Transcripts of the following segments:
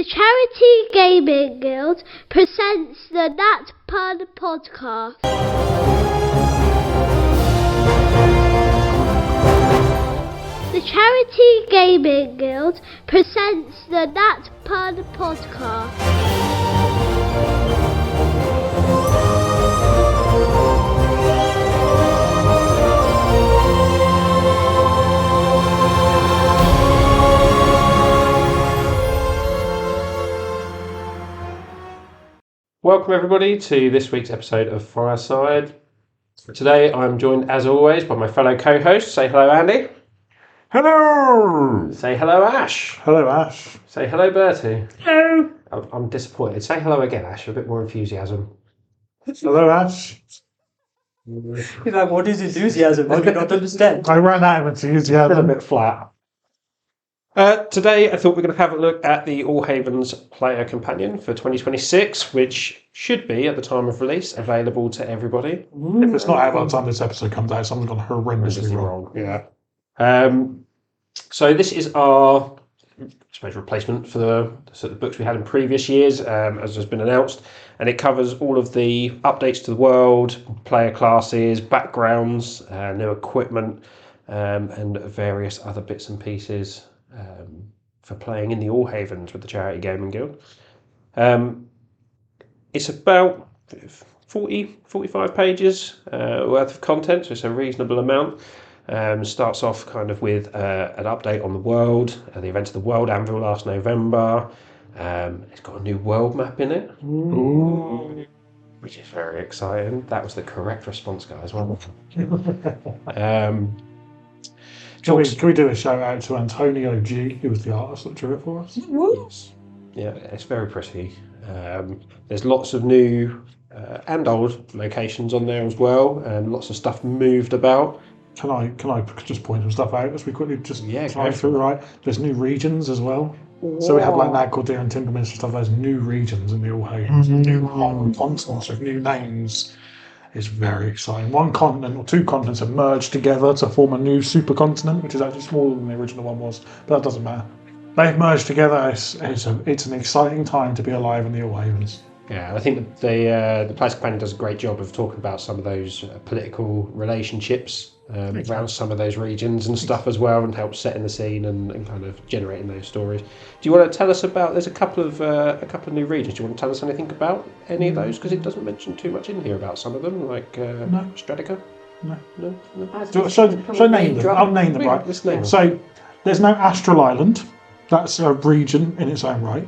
Charity Gaming Guild presents the Nat Pun Podcast. The Charity Gaming Guild presents the Nat Pun Podcast. Welcome everybody to this week's episode of Fireside. Today I'm joined as always by my fellow co-host. Say hello Andy. Hello! Say hello Ash. Hello, Ash. Say hello Bertie. Hello! I'm disappointed. Say hello again Ash, a bit more enthusiasm. Hello, Ash. He's like, what is enthusiasm? I do not understand. I ran out of It's a enthusiasm. bit flat. Today I thought we were going to have a look at the All Havens Player Companion for 2026, which should be, at the time of release, available to everybody. If it's not out by the time this episode comes out, someone's gone horrendously wrong. Yeah. So this is our, I suppose, replacement for the sort of books we had in previous years, as has been announced, and it covers all of the updates to the world, player classes, backgrounds, new equipment, and various other bits and pieces for playing in the All Havens with the Charity Gaming Guild. It's about 45 pages worth of content, so it's a reasonable amount. Starts off kind of with an update on the world, the events of the World Anvil last November. It's got a new world map in it, which is very exciting. That was the correct response, guys. Well, Can we do a shout out to Antonio G, who was the artist that drew it for us? yes. Yeah, it's very pretty. There's lots of new and old locations on there as well, and lots of stuff moved about. Can I just point some stuff out as we quickly just go through, right? There's new regions as well. So we have like Nagcordir and Timberminster stuff. There's new regions in the All Havens, new continents with new names. It's very exciting. One continent or two continents have merged together to form a new supercontinent, which is actually smaller than the original one was, but that doesn't matter. They've merged together. It's an exciting time to be alive in the All Havens. Yeah, I think that the Player's Companion does a great job of talking about some of those political relationships around some of those regions and stuff as well, and helps setting the scene and kind of generating those stories. Do you want to tell us about? There's a couple of new regions. Do you want to tell us anything about any of those? Because it doesn't mention too much in here about some of them, like Stradica. No. So name them. I'll name them, right? Let's name them. So there's no Astral Island. That's a region in its own right.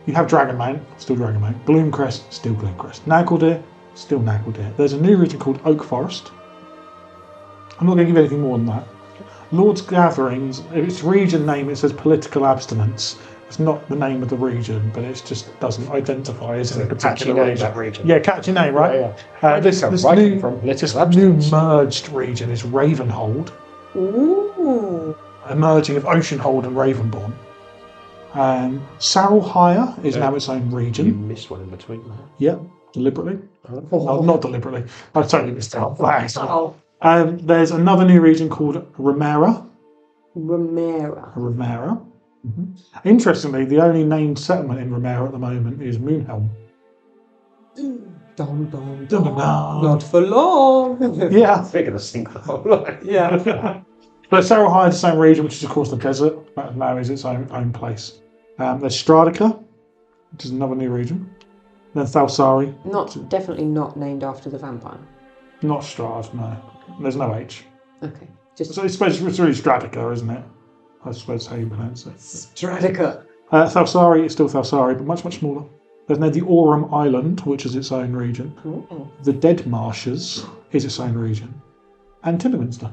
You have Dragonmount, still Dragonmount. Gloomcrest, still Gloomcrest. Nagcordir, still Nagcordir. There's a new region called Oak Forest. I'm not going to give you anything more than that. Lord's Gatherings, its region name, it says political abstinence. It's not the name of the region, but it just doesn't identify as a particular region. That region. Yeah, catchy name, right? Yeah. This new merged region is Ravenhold. Ooh. A merging of Oceanhold and Ravenborn. Saralhire is now its own You region. missed one in between there. Yeah, deliberately. No, not deliberately. I totally missed out. Oh. There's another new region called Remera. Romera. Interestingly, the only named settlement in Remera at the moment is Moonhelm. Dun, dun, Dun, dun. dun. Not for long. Yeah. We're going to sink the whole line. Yeah. But Saralhire is the same region, which is of course the desert. That now is its own place. There's Stradica, which is another new region. Then Thalsari. Definitely not named after the vampire. Not Strad, no. There's no H. Okay. Just So it's really Stradica, isn't it? I suppose how you pronounce it. Stradica. Thalsari is still Thalsari, but much, much smaller. There's now the Aurum Island, which is its own region. Ooh. The Dead Marshes is its own region. And Timberminster.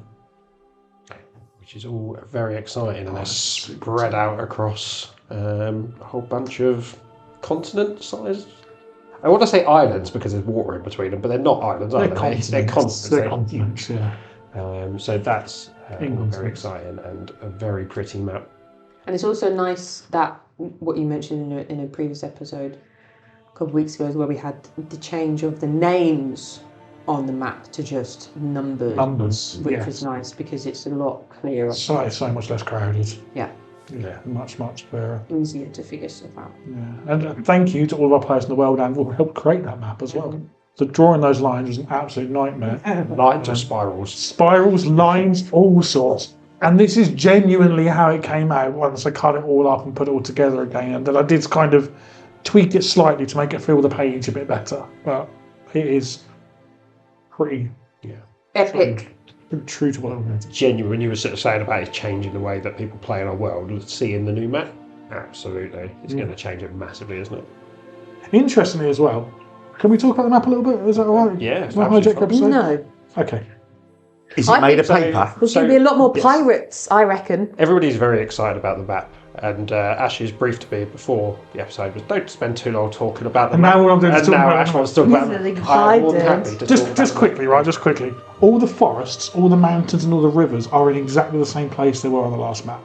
Which is all very exciting, and they're spread out across a whole bunch of continent size. I want to say islands because there's water in between them, but they're not islands, are they? They're continents. They're continents, yeah. So that's England's very nice. exciting and a very pretty map. And it's also nice that what you mentioned in a previous episode a couple of weeks ago, is where we had the change of the names on the map to just numbers, Numbers, which yes. is nice because it's a lot clearer. So much less crowded. Yeah. Yeah, much clearer. Easier to figure stuff out. Yeah, and thank you to all of our players in the world and who helped create that map as well. So drawing those lines was an absolute nightmare. Lines or spirals? Spirals, lines, all sorts. And this is genuinely how it came out once I cut it all up and put it all together again. And then I did kind of tweak it slightly to make it feel the page a bit better. But it is pretty Epic. true to what I wanted. Genuine, when you were sort of saying about it changing the way that people play in our world, seeing the new map, absolutely. It's going to change it massively, isn't it? Interestingly as well, can we talk about the map a little bit? Is that all right? Yeah, it's Can I absolutely hijack your episode? No. Okay. Is it made of so. paper? There's going to be a lot more yes. pirates, I reckon. Everybody's very excited about the map, and Ash's brief to me before the episode was don't spend too long talking about the And map. now all I'm doing is and talking now about Ash the wants to talk about Really it. I'm more than hiding. happy to talk about Just the quickly, map. right? Just quickly. All the forests, all the mountains, and all the rivers are in exactly the same place they were on the last map.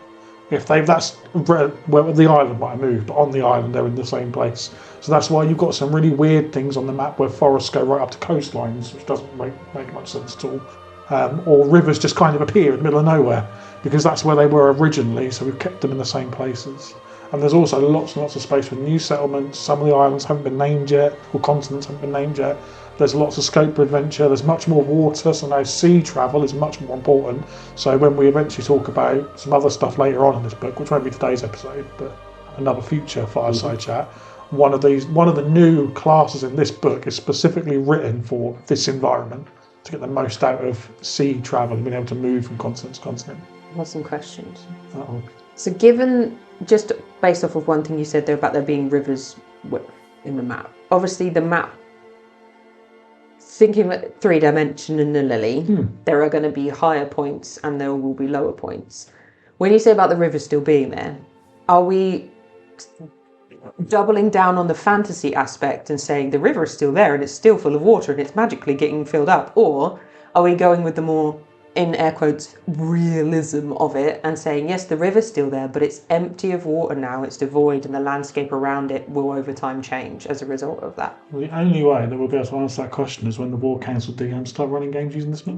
If that's where the island might have moved, but on the island they're in the same place. So that's why you've got some really weird things on the map where forests go right up to coastlines, which doesn't make much sense at all. Or rivers just kind of appear in the middle of nowhere because that's where they were originally. So we've kept them in the same places. And there's also lots and lots of space for new settlements. Some of the islands haven't been named yet, or continents haven't been named yet. There's lots of scope for adventure. There's much more water, so now sea travel is much more important. So when we eventually talk about some other stuff later on in this book, which won't be today's episode, but another future Fireside chat, one of the new classes in this book is specifically written for this environment to get the most out of sea travel and being able to move from continent to continent. I have some questions. Uh-oh. So given, just based off of one thing you said there about there being rivers in the map, obviously the map, thinking about 3-dimensionally, there are going to be higher points and there will be lower points. When you say about the rivers still being there, are we doubling down on the fantasy aspect and saying the river is still there and it's still full of water and it's magically getting filled up? Or are we going with the more, in air quotes, realism of it and saying, yes, the river's still there, but it's empty of water now, it's devoid, and the landscape around it will over time change as a result of that? Well, the only way that we'll be able to answer that question is when the War Council DMs start running games using this map.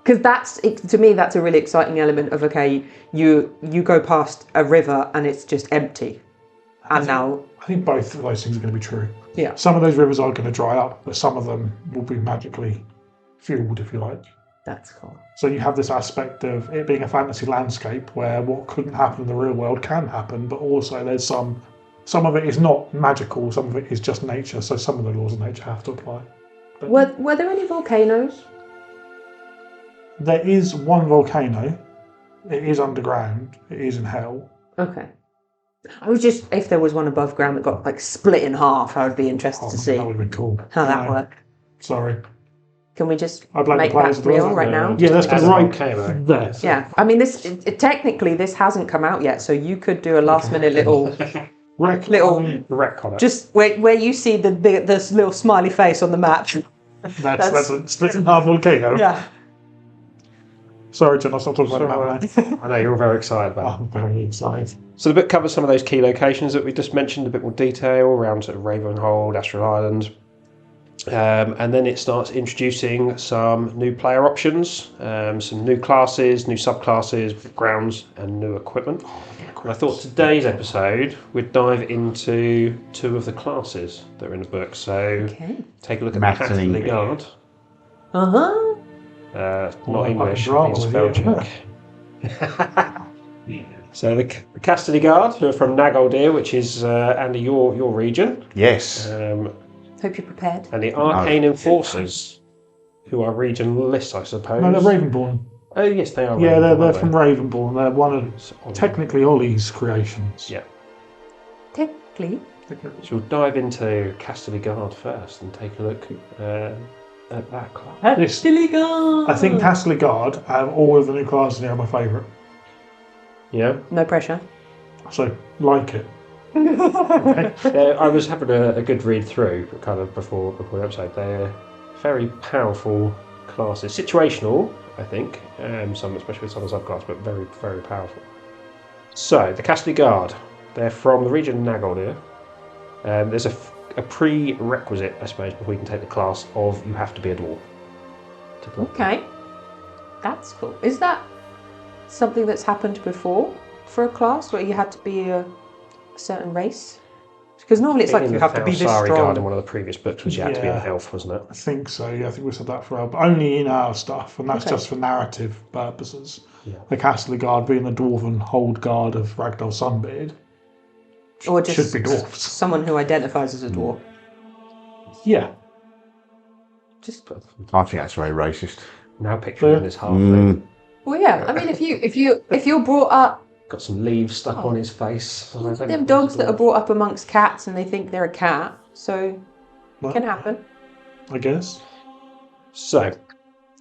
Because to me, that's a really exciting element of, okay, you go past a river and it's just empty. And now... I think both of those things are going to be true. Yeah. Some of those rivers are going to dry up, but some of them will be magically fueled, if you like. That's cool. So you have this aspect of it being a fantasy landscape where what couldn't happen in the real world can happen, but also there's some of it is not magical, some of it is just nature, so some of the laws of nature have to apply. But Were there any volcanoes? there is one volcano. It is underground. It is in hell. Okay. I was just, if there was one above ground that got like split in half, I would be interested to see That would have been cool. how that No, worked. Sorry. Can we just I'd like make the players that to do real that. right now? Yeah, let's As go a right volcano. there. Yeah, I mean, technically this hasn't come out yet, so you could do a last minute little Wreck on it. just where you see this little smiley face on the map. That's a split in half volcano. Yeah. Sorry, John, I'll stop talking about the map now. I know you're all very excited about it. I'm very excited. So the book covers some of those key locations that we just mentioned, a bit more detail around sort of Ravenhold, Astral Island. And then it starts introducing some new player options, some new classes, new subclasses, grounds, and new equipment. And I thought today's episode we'd dive into two of the classes that are in the book. So take a look at the Casterly Guard. Not English, needs a spell check. So the Casterly Guard, who are from Nagoldir, which is Andy, your region. Yes. Hope you're prepared. And the Arcane Enforcers, who are regionless, I suppose. No, they're Ravenborn. Oh, yes, they are. Yeah, Ravenborn, they're aren't from they? Ravenborn. They're one of technically Ollie's creations. Yeah. Technically. So we'll dive into Casterly Guard first and take a look at that class. Casterly Guard. I think Casterly Guard, out of all of the new classes here, are my favourite. Yeah. No pressure. So, like it. I was having a good read through, kind of before the episode. They're very powerful classes. Situational, I think, some especially with some of the subclasses, but very, very powerful. So, the Casterly Guard, they're from the region Nagoldir. There's a prerequisite, I suppose, before you can take the class of you have to be a dwarf. Okay. That's cool. Is that something that's happened before? for a class where you had to be a certain race? Because normally it's like you have to be this Thalsari strong. Guard in one of the previous books was you had to be an elf, wasn't it? I think so. Yeah, I think we said that for but only in our stuff, and that's just for narrative purposes. Yeah. The Casterly Guard being the dwarven hold guard of Ragdoll Sunbeard. Or just should be dwarfs. someone who identifies as a dwarf. Yeah. I think that's very racist. Now picturing this halfling. Well, yeah. I mean, if you're brought up, Got some leaves stuck on his face. them dogs that are brought up amongst cats and they think they're a cat, so it can happen. I guess. So,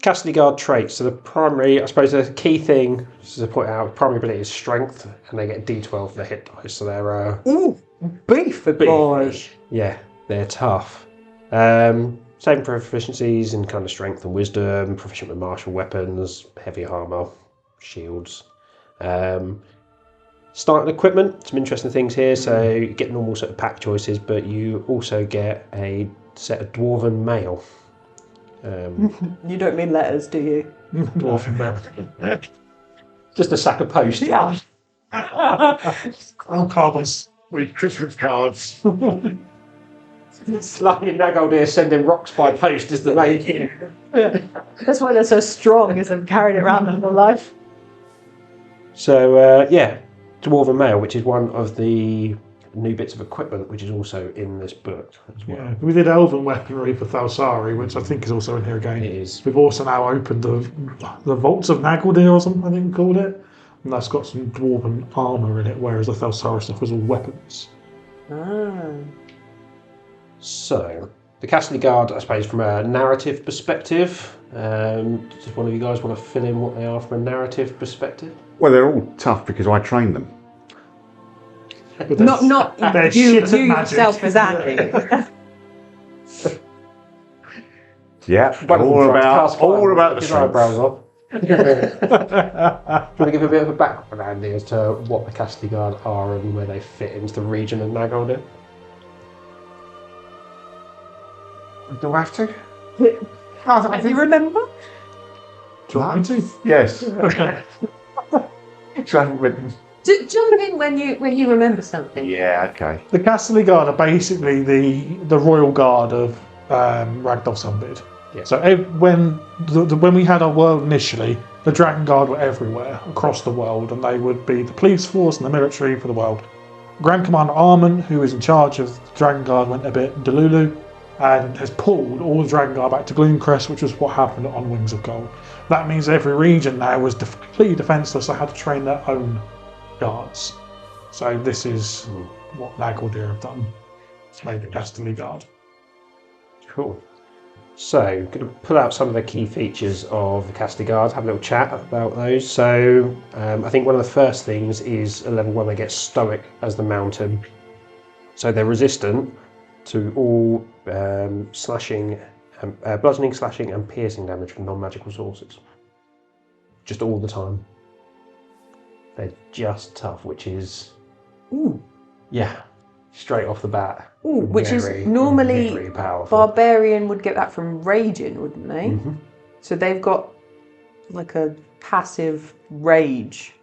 Casterly Guard traits. So the primary, I suppose, the key thing to point out, primary ability is strength, and they get D12 for the hit dice. So they're Beef, boys. yeah, they're tough. Same proficiencies in kind of strength and wisdom, proficient with martial weapons, heavy armor, shields. Starting equipment, some interesting things here. So you get normal sort of pack choices, but you also get a set of dwarven mail. You don't mean letters, do you? Dwarven mail. Just a sack of post. Yeah. Cards. With Christmas cards. It's like Nagoldir sending rocks by post is the main thing. That's why they're so strong, is they've carried it around their whole life. So, Dwarven Mail, which is one of the new bits of equipment, which is also in this book as well. Yeah, we did elven weaponry for Thalsari, which I think is also in here again. It is. We've also now opened the Vaults of Nagoldir or something, I think we called it. And that's got some dwarven armour in it, whereas the Thalsari stuff was all weapons. So, the Casterly Guard, I suppose, from a narrative perspective, does one of you guys want to fill in what they are from a narrative perspective? Well, they're all tough because I trained them. But Not they're you shit at magic. yourself as Andy. Yeah, One of them all tried to about cast fire, the his strength. eyebrows off. Do you want to give a bit of a background, Andy, as to what the Casterly Guard are and where they fit into the region of Nagoldir? Do I have to? Do you remember? Do you want me to? Yes. Okay. So I haven't written- Jump in when you remember something. Yeah, okay. The Casterly Guard are basically the royal guard of Ragdoll Sunbeard. Yeah. So when we had our world initially, the Dragon Guard were everywhere across the world, and they would be the police force and the military for the world. Grand Commander Armin, who is in charge of the Dragon Guard, went a bit delulu and has pulled all the Dragon Guard back to Gloomcrest, which was what happened on Wings of Gold. That means every region now was completely defenceless. They had to train their own guards. So this is what Nagoldir have done. It's made the Casterly Guard. Cool. So, I'm going to pull out some of the key features of the Casterly Guard, have a little chat about those. So, I think one of the first things is a level 1 they get stoic as the mountain. So they're resistant to all slashing, bludgeoning, slashing and piercing damage from non-magical sources. Just all the time. They're just tough, which is... Yeah, straight off the bat. Which very, is normally very powerful. Barbarian would get that from Raging, wouldn't they? Mm-hmm. So they've got like a passive rage.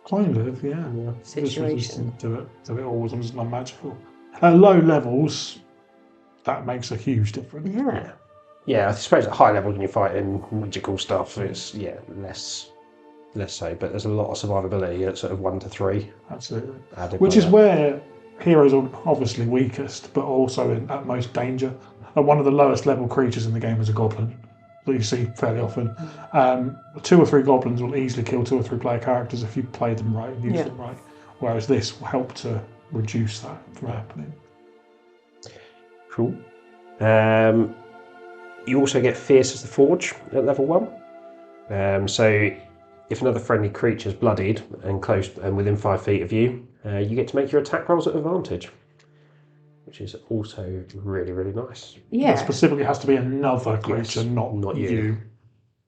Kind of, yeah. Just Situation. resistant to it all as long as it's non-magical. At low levels, that makes a huge difference. Yeah. Yeah, I suppose at high levels when you're fighting magical stuff, it's less so. But there's a lot of survivability at sort of 1 to 3. Absolutely. added Which by is that. where heroes are obviously weakest, but also in at most danger. And one of the lowest level creatures in the game is a goblin that you see fairly often. 2 or 3 goblins will easily kill 2 or 3 player characters if you play them right and use them right. Whereas this will help to reduce that from happening. Cool. You also get Fierce as the Forge at level 1. So if another friendly creature is bloodied and close and within 5 feet of you, you get to make your attack rolls at advantage, which is also really, really nice. Yeah. It specifically has to be another creature, Yes, not you.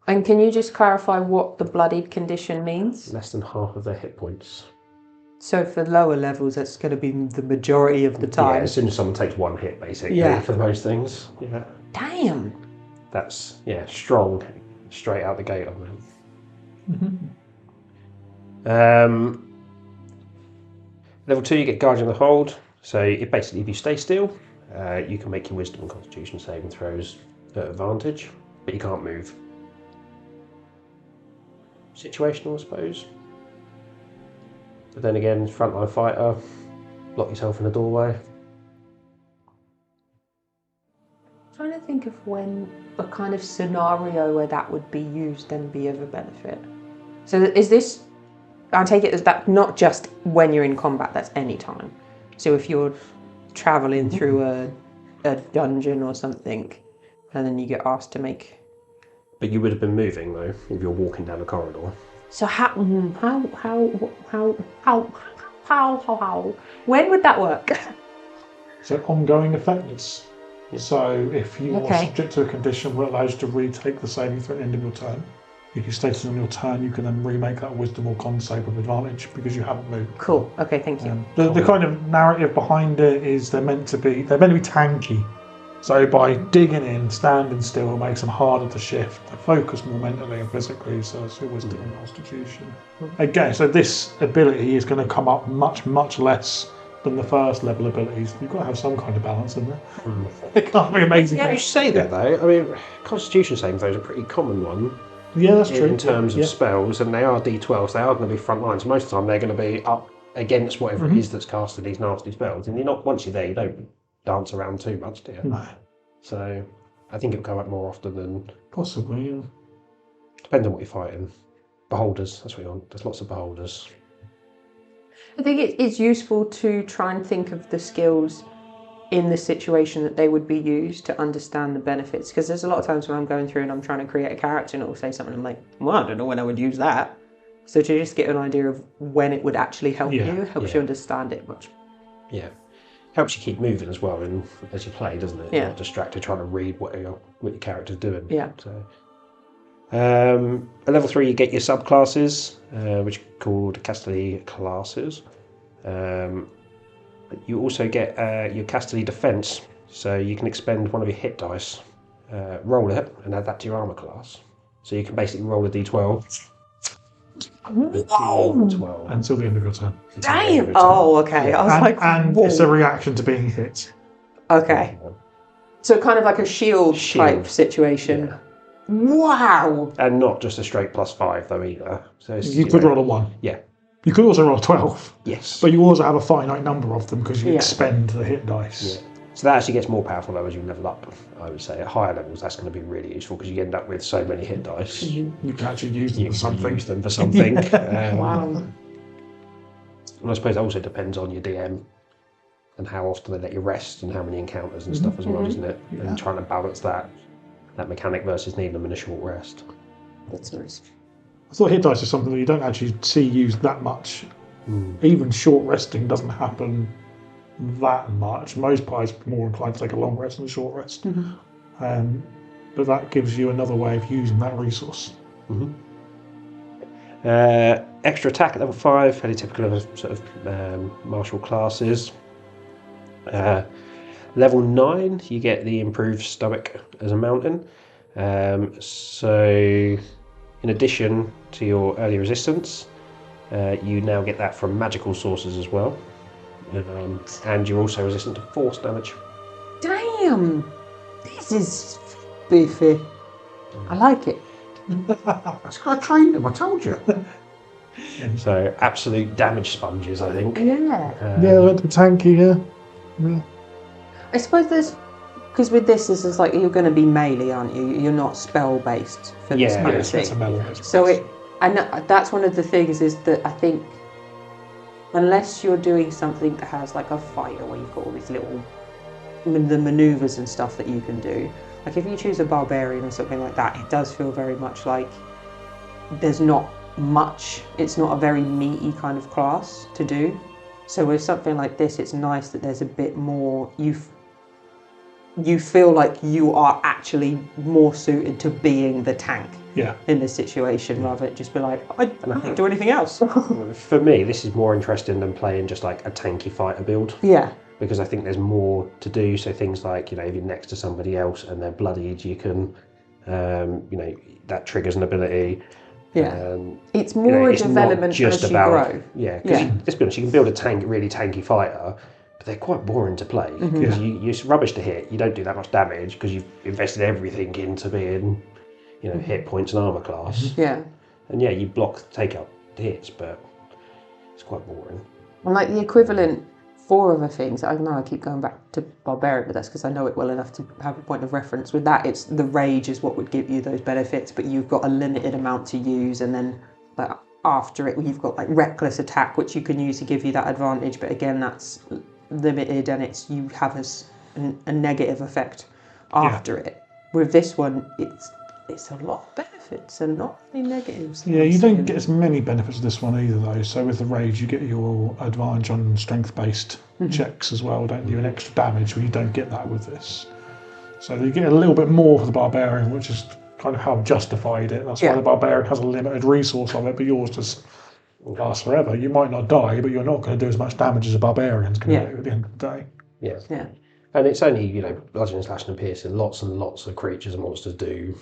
And can you just clarify what the bloodied condition means? Less than half of their hit points. So for lower levels, that's going to be the majority of the Yeah, time. as soon as someone takes 1 hit, basically, Yeah. for most things. Yeah. Damn. That's, strong straight out the gate on them. Level 2, you get Guardian of the Hold. So if you stay still, you can make your Wisdom and Constitution saving throws at advantage, but you can't move. Situational, I suppose. But then again, frontline fighter, lock yourself in a doorway. I'm trying to think of when a kind of scenario where that would be used and be of a benefit. So is this, I take it as that not just when you're in combat, that's any time. So if you're traveling through a dungeon or something, and then you get asked to make... But you would have been moving though, if you're walking down a corridor. So how, when would that work? So ongoing effectiveness. So if you are subject to a condition that allows you to retake the saving throw at the end of your turn, if you stated on your turn, you can then remake that Wisdom or Con save with advantage because you haven't moved. Cool. Okay, thank you. The kind of narrative behind it is they're meant to be tanky. So by digging in, standing still, it makes them harder to shift. They focus more mentally and physically, so it's your Wisdom and Constitution. Again, so this ability is going to come up much, much less than the first level abilities. You've got to have some kind of balance in there. It can't be amazing. Yeah, you say that though. I mean, Constitution saving throws are a pretty common one. Yeah, that's true. In terms of spells, and they are D12s, they are going to be front lines. Most of the time, they're going to be up against whatever it is that's casting these nasty spells. And you're not, once you're there, you don't dance around too much, do you? No. So I think it'll come up more often than... Possibly, yeah. Depends on what you're fighting. Beholders, that's what you want. There's lots of beholders. I think it's useful to try and think of the skills in the situation that they would be used to understand the benefits. Because there's a lot of times when I'm going through and I'm trying to create a character and it will say something, I'm like, well, I don't know when I would use that. So to just get an idea of when it would actually help you helps you understand it much. Yeah. Helps you keep moving as well as you play, doesn't it? Yeah. You're not distracted trying to read what your character's doing. Yeah. So, at level 3, you get your subclasses, which are called Casterly classes. You also get your Casterly defense, so you can expend one of your hit dice, roll it, and add that to your armor class. So you can basically roll a d12. Wow. 12. Until the end of your turn. Damn! Oh, okay. I was like, and whoa. it's a reaction to being hit. Okay. So kind of like a shield type situation. Yeah. Wow! And not just a straight +5 though either. So it's, You could roll a 1. Yeah. You could also roll a 12. Yes. But you also have a finite number of them because you expend the hit dice. Yeah. So that actually gets more powerful though as you level up, I would say. At higher levels, that's going to be really useful because you end up with so many hit dice. You can actually use them for something. Use them for something. Wow. And I suppose it also depends on your DM and how often they let you rest and how many encounters and stuff as well, isn't it? Yeah. And trying to balance that mechanic versus needing them in a short rest. That's nice. I thought hit dice is something that you don't actually see used that much. Even short resting doesn't happen that much. Most players are more inclined to take a long rest than a short rest. But that gives you another way of using that resource. Extra attack at level 5, fairly typical of a sort of martial classes. Level 9, you get the improved stomach as a mountain. So in addition to your early resistance, you now get that from magical sources as well. And you're also resistant to force damage. Damn! This is beefy. I like it. That's got I trained them, I told you. So absolute damage sponges, I think. Yeah. Yeah, the tanky, yeah. I suppose there's... Because with this is like, you're going to be melee, aren't you? You're not spell-based for this kind of Yes, it's a thing. melee. So and that's one of the things is that I think unless you're doing something that has like a fighter where you've got all these little the maneuvers and stuff that you can do, like if you choose a barbarian or something like that, it does feel very much like there's not much, it's not a very meaty kind of class to do. So with something like this, it's nice that there's a bit more, you feel like you are actually more suited to being the tank in this situation, rather than just be like, I don't do anything else. For me, this is more interesting than playing just like a tanky fighter build. Yeah. Because I think there's more to do. So things like, if you're next to somebody else and they're bloodied, you can, that triggers an ability. Yeah. It's more a it's development not just as about, you grow. Yeah, because let's be honest, you can build a really tanky fighter, but they're quite boring to play because you're rubbish to hit. You don't do that much damage because you've invested everything into being, hit points and armor class. Yeah. And yeah, you take up hits, but it's quite boring. And like the equivalent for other things, I know I keep going back to Barbarian with this because I know it well enough to have a point of reference. With that, it's the Rage is what would give you those benefits, but you've got a limited amount to use, and then like after it, you've got like Reckless Attack, which you can use to give you that advantage, but again, that's limited, and you have a negative effect after it. With this one, it's a lot of benefits and not any negatives. Yeah, you don't get as many benefits of this one either, though. So with the Rage, you get your advantage on strength-based checks as well, don't you? And extra damage, where you don't get that with this. So you get a little bit more for the Barbarian, which is kind of how I've justified it. That's why the Barbarian has a limited resource of it, but yours just lasts forever. You might not die, but you're not going to do as much damage as a Barbarian's going to do at the end of the day. Yeah. And it's only, bludgeoning, slashing and piercing. Lots and lots of creatures and monsters do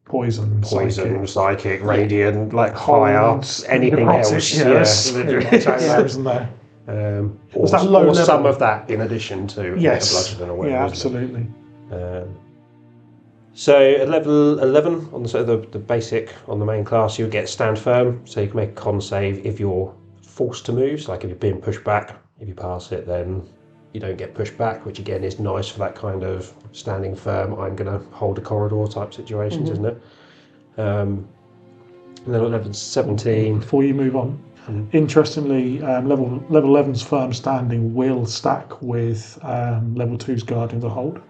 Poison, psychic, radiant, like fire, anything else. Isn't there? Or that low level? Some of that in addition to bludgeoning or whatever. Yeah, absolutely. So at level 11 on the basic on the main class, you'll get stand firm. So you can make a con save if you're forced to move. So like if you're being pushed back, if you pass it, then you don't get pushed back, which again is nice for that kind of standing firm, I'm going to hold a corridor type situations, isn't it? And then at level 17... Before you move on, interestingly, level 11's firm standing will stack with level 2's Guardian of the Hold.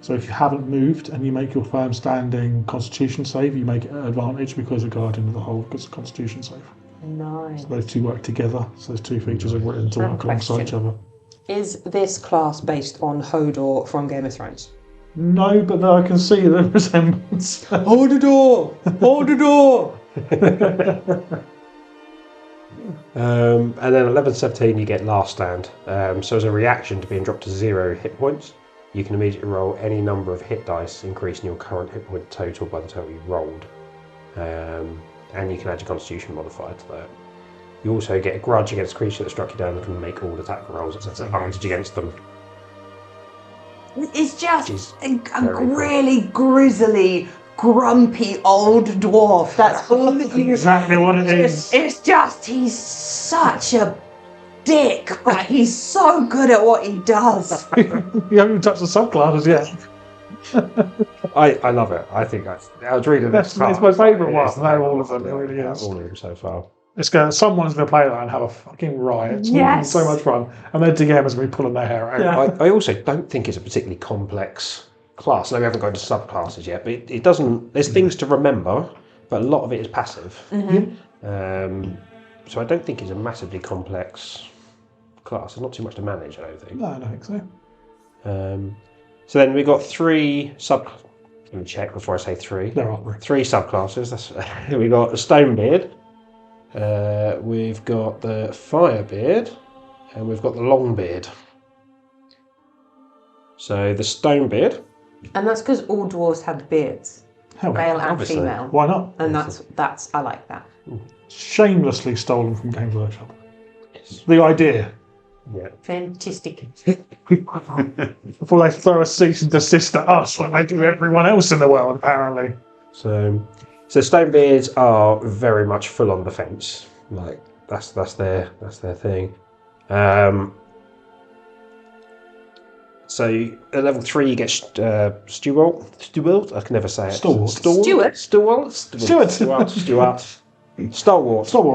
So if you haven't moved and you make your firm standing Constitution save, you make it an advantage because of Guardian of the Hold, because of Constitution save. Nice. So those two work together. So those two features are written to work alongside each other. Is this class based on Hodor from Game of Thrones? No, but I can see the resemblance. Hold the door! Hold the door! And then at level 17 you get Last Stand. So as a reaction to being dropped to 0 hit points, you can immediately roll any number of hit dice, increasing your current hit point total by the total you rolled. And you can add your Constitution modifier to that. You also get a grudge against a creature that struck you down and can make all attack rolls. It's an advantage against them. It's just a really grisly, grumpy old dwarf. That's all that you... Exactly what it is. It's just, he's such a dick, but he's so good at what he does. You haven't even touched the subclasses yet. I love it. I think I was reading this. It's my favourite one. No, all of them. It really is. All of them so far. Someone's going to play that and have a fucking riot. It's Yes. so much fun. And their DM is going to be pulling their hair out. I also don't think it's a particularly complex class. No, we haven't got into subclasses yet, but it doesn't. There's things to remember, but a lot of it is passive. So I don't think it's a massively complex class. There's not too much to manage, I don't think. No, I don't think so. So then we've got 3 sub. Let me check before I say 3. There are 3 subclasses. We've got the Stonebeard, we've got the Firebeard, and we've got the Longbeard. So the Stonebeard. And that's because all dwarves have beards, Hell, male and obviously. female. why not? And that's I like that. Shamelessly stolen from Games Workshop. The idea. Yeah. Fantastic. Before they throw a cease and desist at us like they do everyone else in the world, apparently. So Stonebeards are very much full on defence. Like that's their thing. So at level 3 you get Stewart. I can never say it. Stalwart. Stalwart.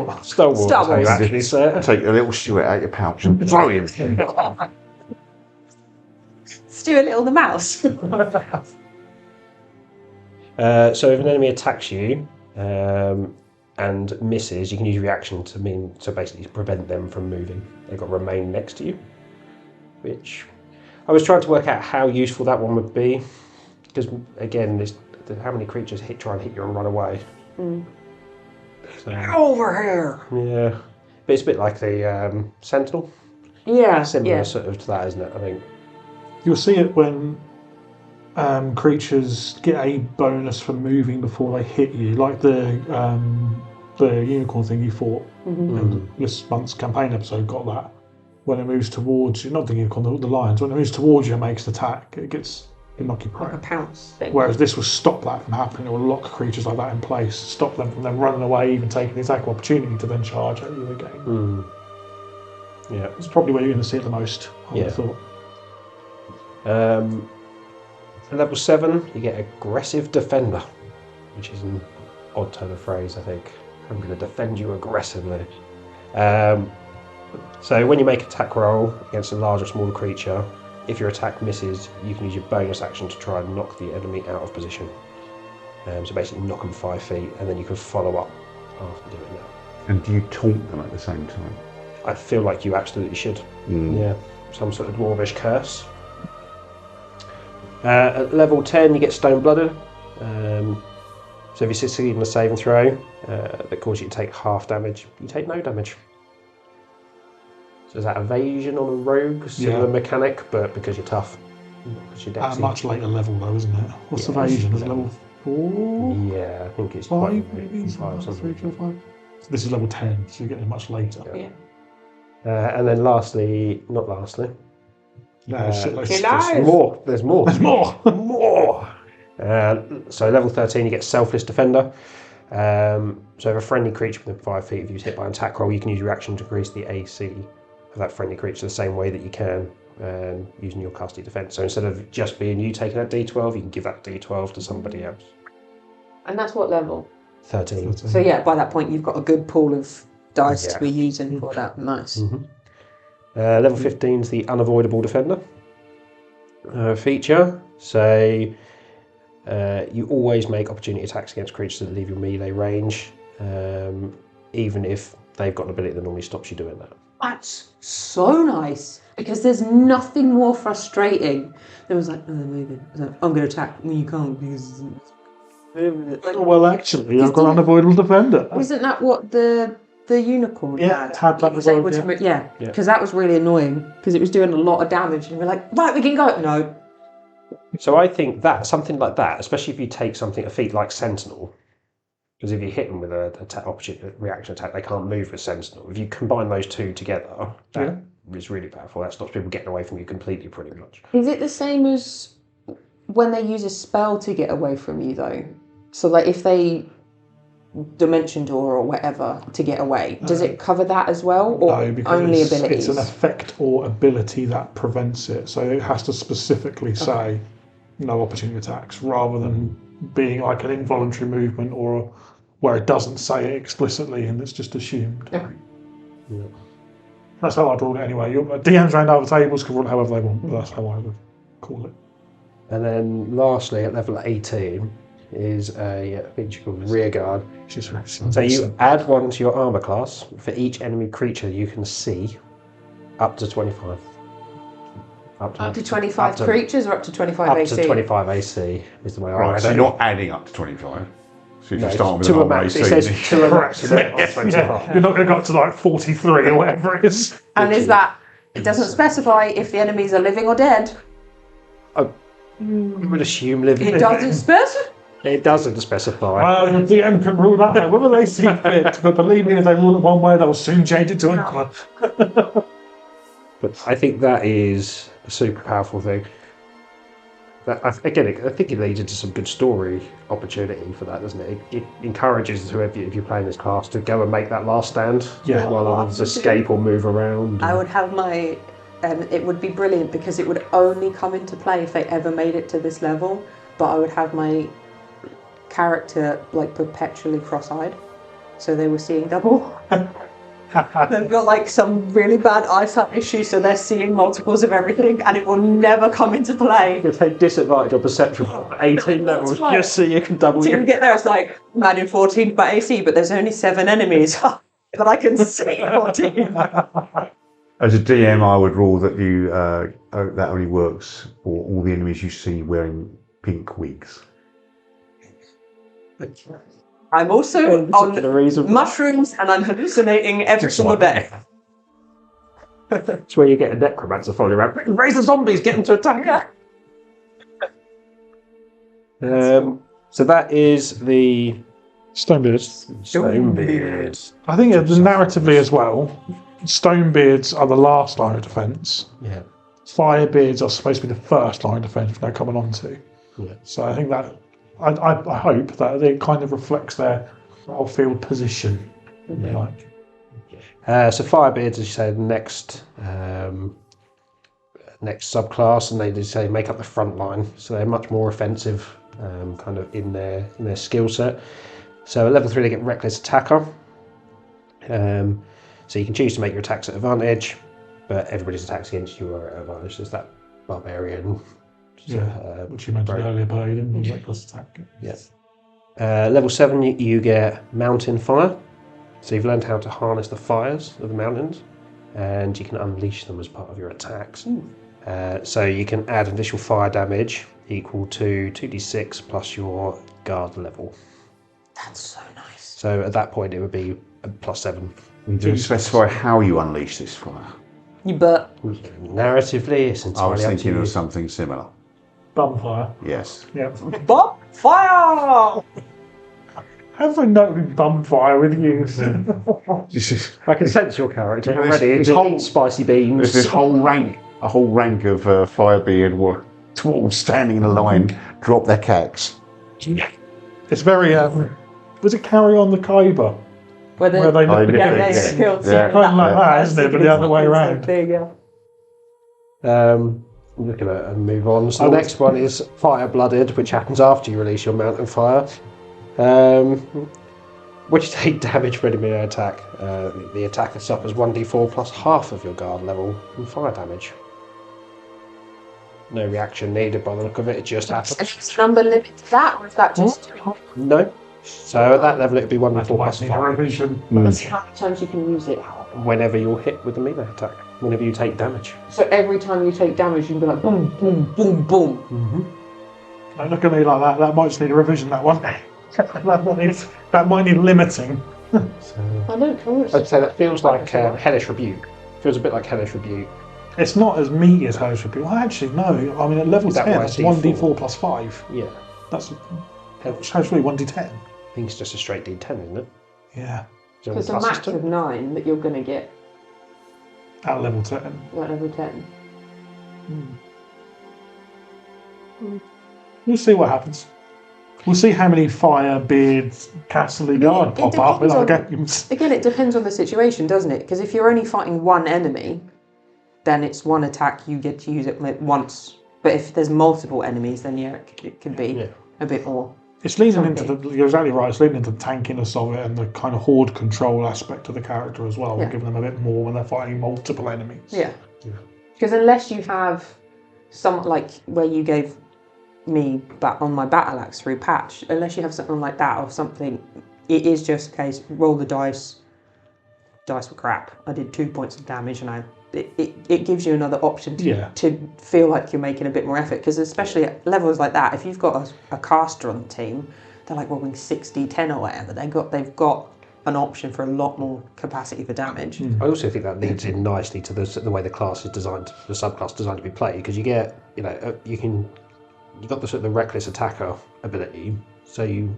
That's how you actually say it. Take a little Stuart out your pouch and throw him. Stuart Little the mouse. So if an enemy attacks you and misses, you can use reaction to basically prevent them from moving. They've got to remain next to you, which I was trying to work out how useful that one would be, because again, how many creatures try and hit you and run away. So, Over here. yeah, but it's a bit like the Sentinel. Yeah. Similar sort of to that, isn't it? I think. You'll see it when creatures get a bonus for moving before they hit you, like the unicorn thing you fought in this month's campaign episode got that. When it moves towards you, not the unicorn, the lions, when it moves towards you and makes an attack, it knock you prone. Like a pounce thing. Whereas this will stop that from happening, or lock creatures like that in place, stop them from then running away, even taking the attack opportunity to then charge at you again. Yeah. It's probably where you're going to see it the most, I would have thought. At level 7, you get Aggressive Defender, which is an odd turn of phrase, I think. I'm going to defend you aggressively. So when you make an attack roll against a large or smaller creature, if your attack misses, you can use your bonus action to try and knock the enemy out of position. So basically knock them 5 feet, and then you can follow up after doing that. And do you taunt them at the same time? I feel like you absolutely should. Yeah, some sort of dwarvish curse. At level 10, you get Stone Blooded. So if you succeed in a saving throw that causes you to take half damage, you take no damage. So is that evasion on a rogue? Similar mechanic, but because you're tough. Because you're At a much later level though, isn't it? What's evasion? Is it level 4? Yeah, I think it's 5 maybe? 5 3, 4, 5. So this is level 10, so you're getting much later. Yeah. And then lastly, not lastly. There's more. There's more. There's more. More. So level 13, you get Selfless Defender. So if a friendly creature within 5 feet of you is hit by an attack roll, you can use your action to increase the AC of that friendly creature the same way that you can using your casting defense. So instead of just being you taking that D12, you can give that D12 to somebody else. And that's what level? 13. So yeah, by that point you've got a good pool of dice to be using for that. Nice. Level 15 is the Unavoidable Defender feature. So you always make opportunity attacks against creatures that leave your melee range, even if they've got an ability that normally stops you doing that. That's so nice, because there's nothing more frustrating than was like, oh, they're moving. I was like, I'm going to attack. Well, you can't because... Well, actually, I've got Unavoidable Defender. Isn't that what the unicorn had that was able to move? Yeah, because that was really annoying, because it was doing a lot of damage, and we're like, right, we can go. No. So I think that something like that, especially if you take something a feat like Sentinel, because if you hit them with a reaction attack, they can't move with Sentinel. If you combine those two together, that is really powerful. That stops people getting away from you completely, pretty much. Is it the same as when they use a spell to get away from you, though? So, like, if they Dimension Door or whatever to get away, does it cover that as well, or no, because only abilities? It's an effect or ability that prevents it, so it has to specifically say no opportunity attacks, rather than being like an involuntary movement or where it doesn't say it explicitly and it's just assumed. That's how I'd rule it anyway. DMs around other tables can rule it however they want, but that's how I would call it. And then lastly, at level 18, is a feature called Rearguard. So you add one to your armor class for each enemy creature you can see, up to 25. Up to 25 creatures or up to 25 AC? Up to 25 AC is the way I Right, read so it. you're not adding up to 25. So if you start with to an a armor max. AC, It says to a maximum of 25. You're not going to go up to like 43 or whatever it is. And is that, it doesn't specify if the enemies are living or dead? I would assume living. It doesn't specify? It doesn't specify. Well, the DM can rule that out, whether they see fit. But believe me, if they rule it one way, they'll soon change it to another. But I think that is a super powerful thing. I think it leads into some good story opportunity for that, doesn't it? It encourages whoever, if you're playing this class, to go and make that last stand while others escape or move around. I would have my... it would be brilliant, because it would only come into play if they ever made it to this level, but I would have my character like perpetually cross-eyed, so they were seeing double. They've got like some really bad eyesight issues, so they're seeing multiples of everything, and it will never come into play. You take disadvantage on perception for 18 levels right. just so you can double So your... you get there, it's like, man in 14 by AC, but there's only 7 enemies. But I can see 14. as a DM, I would rule that you that only works for all the enemies you see wearing pink wigs. I'm also on mushrooms, and I'm hallucinating every single day. That's where you get a necromancer following around. Raise the zombies, get them to attack. So that is the Stonebeards. Stonebeard. I think narratively as well, Stonebeards are the last line of defence. Yeah. Firebeards are supposed to be the first line of defence they're coming on to. Yeah. So I think that, I hope that it kind of reflects their battlefield position, if you like. So Firebeards, as you say, the next subclass, and they just say make up the front line. So they're much more offensive, kind of in their skill set. So at level 3 they get Reckless Attacker. So you can choose to make your attacks at advantage, but everybody's attacks against you are at advantage. There's that barbarian. Which you mentioned earlier, but you didn't use Reckless Attack. Yes. Level 7 you get Mountain Fire. So you've learned how to harness the fires of the mountains, and you can unleash them as part of your attacks. So you can add additional fire damage equal to 2d6 plus your guard level. That's so nice. So at that point it would be a +7. Do you specify how you unleash this fire? But Narratively, it's I entirely was up to thinking you. of something similar. Bumfire. Yes. Yeah. fire! Have I noted Bumfire with you? I can sense your character This- already. this It's whole- hot spicy beans. There's this whole rank of Firebeard dwarves standing in a line, drop their cacks. It's very. Was it Carry On the Kyber? Where they Where they look yeah, together. they skills. Yeah. Kind of like that, isn't it? But the other way around. Big, yeah. Look at it and move on. So the next one is Fire Blooded, which happens after you release your Mountain Fire. Which you take damage for any melee attack. The attacker suffers 1d4 plus half of your guard level from fire damage. No reaction needed by the look of it, it just And happens. is number limit to that, or is that just No. So at that level it would be 1d4 plus Need a 5 revision. how many times you can use it? whenever you're hit with a melee attack, whenever you take damage. So every time you take damage, you can be like boom, boom, boom, boom. Don't look at me like that. That might just need a revision, that one. that might need limiting. I don't know. I'd say that feels like Hellish Rebuke. Feels a bit like Hellish Rebuke. It's not as meaty as Hellish Rebuke. Well, actually, no. I mean, at level Is that 10, why that's it's 1d4 plus 5. Yeah. That's Hellish Rebuke 1d10. I think it's just a straight d10, isn't it? Yeah, Is there any Because a pluses max to it? of 9 that you're going to get at level 10. at level 10. We'll see what happens. We'll see how many Firebeard Castle Guard it pop up in depends our on- games. Again, it depends on the situation, doesn't it? Because if you're only fighting one enemy, then it's one attack, you get to use it once. But if there's multiple enemies, then yeah, it could be a bit more. It's leading into you're exactly right, it's leading into the tankiness of it and the kind of horde control aspect of the character as well. Yeah. We're giving them a bit more when they're fighting multiple enemies. Yeah. Because unless you have some, like where you gave me on my battle axe through patch, unless you have something like that or something, it is just a case, roll the dice. Dice were crap. I did 2 points of damage, and it gives you another option to feel like you're making a bit more effort. Because especially at levels like that, if you've got a caster on the team, they're like rolling 6d10 or whatever. They've got an option for a lot more capacity for damage. I also think that leads in nicely to the way the class is designed, the subclass designed to be played, because you get, you've got the sort of the reckless attacker ability, so you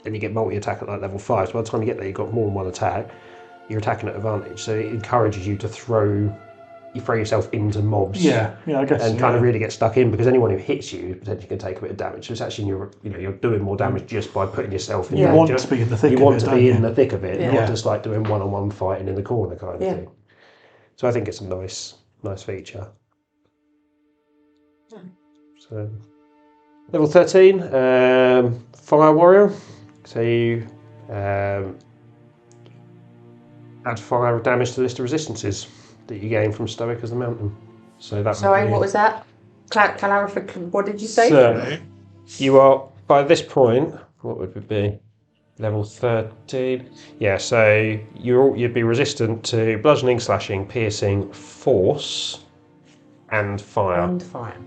get multi-attack at like level 5, so by the time you get there you've got more than one attack, you're attacking at advantage, so it encourages you to throw yourself into mobs. Yeah, I guess. And kind of really get stuck in, because anyone who hits you potentially can take a bit of damage. So it's actually you're doing more damage just by putting yourself in You danger. want to be in the thick You of want it, to don't be you? in the thick of it, Yeah. not just like doing one-on-one fighting in the corner kind of Yeah. thing. So I think it's a nice feature. So level 13, Fire Warrior. So you add fire damage to the list of resistances that you gain from Stoic as the Mountain. So that. Sorry, what was that? What did you say? So you are, by this point, what would it be? Level 13. Yeah, so you'd be resistant to bludgeoning, slashing, piercing, force, and fire. And fire.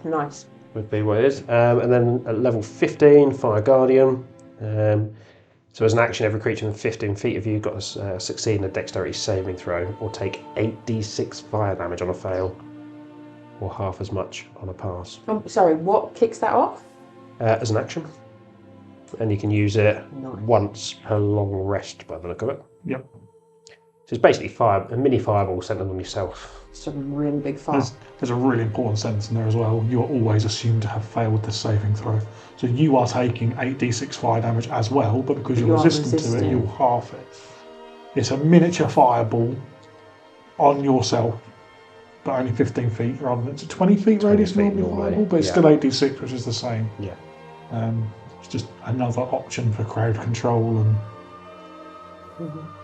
Nice. Would be what it is. And then at level 15, Fire Guardian. So as an action, every creature within 15 feet of you got to succeed in a dexterity saving throw or take 8d6 fire damage on a fail. or half as much on a pass. Sorry, what kicks that off? As an action. And you can use it Nice. once per long rest by the look of it. Yep. So it's basically a mini fireball centered on yourself. It's a really big fire. There's a really important sentence in there as well. You are always assumed to have failed the saving throw. So you are taking 8d6 fire damage as well, but because you're resistant to it, you'll half it. It's a miniature fireball on yourself, but only 15 feet rather than it's a 20 feet radius normally fireball, but it's still 8d6, which is the same. Yeah. It's just another option for crowd control and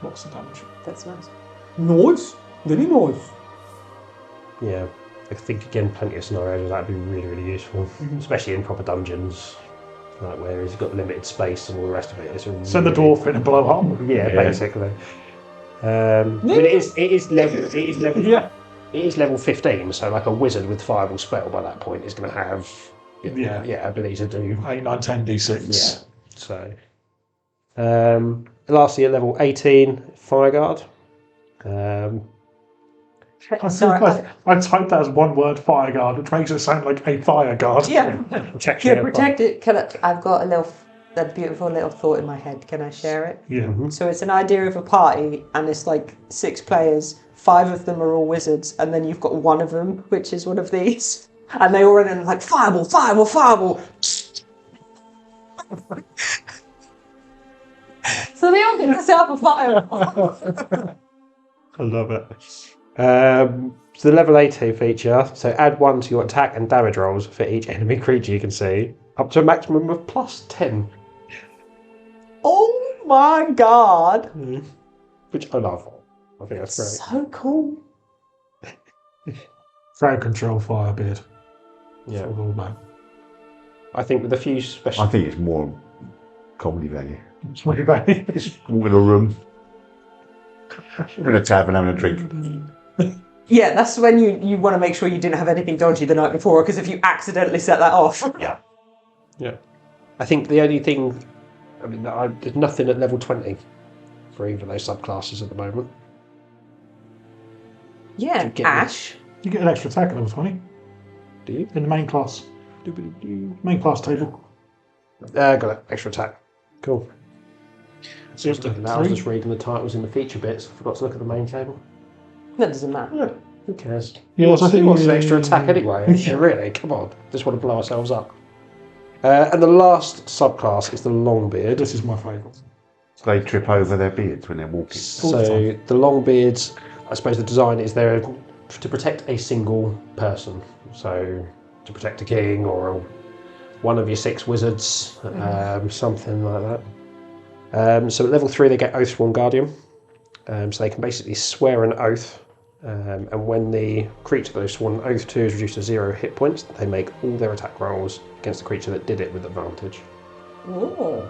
lots of damage. That's nice. Nice. Very nice. Yeah. I think again, plenty of scenarios where that'd be really, really useful, especially in proper dungeons, like where he's got limited space and all the rest of it. It's a Send the really- dwarf in and blow up. Yeah, basically. But it is level. Yeah. It is level 15, so like a wizard with fireball spell by that point is going to have Yeah. ability to do 8, 9, 10 d6. So, lastly at level 18, Fire Guard. I typed that as one word, fire guard, which makes it sound like a fire guard. Yeah. Protection. Yeah, protect it. I've got a beautiful little thought in my head. Can I share it? Yeah. So it's an idea of a party, and it's like 6 players. 5 of them are all wizards, and then you've got one of them, which is one of these, and they all run in like fireball, fireball, fireball. So they all get to set up a fire. I love it. So the level 18 feature, so add 1 to your attack and damage rolls for each enemy creature you can see, up to a maximum of plus 10. Oh my god! Which I love. I think that's great. So cool. Crowd control, firebeard. Yeah. That's all about. I think with a few special... I think it's more comedy value. It's really bad. Just walk in a room, in a tavern having a drink. Yeah, that's when you want to make sure you didn't have anything dodgy the night before, because if you accidentally set that off. Yeah. I think the only thing... I mean, there's nothing at level 20 for either of those subclasses at the moment. Yeah, Get Ash. You get an extra attack at level 20 Do you? in the main class. Main class table. Got it. Extra attack. Cool. So I was just reading the titles in the feature bits. I forgot to look at the main table. That doesn't matter. Yeah, who cares? Yeah, What's I think an extra attack anyway? Yeah. Really? Come on. Just want to blow ourselves up. And the last subclass is the Longbeard. This is my favourite. They trip over their beards when they're walking. All the So the Longbeards, I suppose the design is there to protect a single person. So to protect a king or one of your 6 wizards, something like that. So at level 3 they get Oathsworn Guardian. So they can basically swear an oath. And when the creature that they've sworn an oath to is reduced to 0 hit points, they make all their attack rolls against the creature that did it with advantage. Ooh.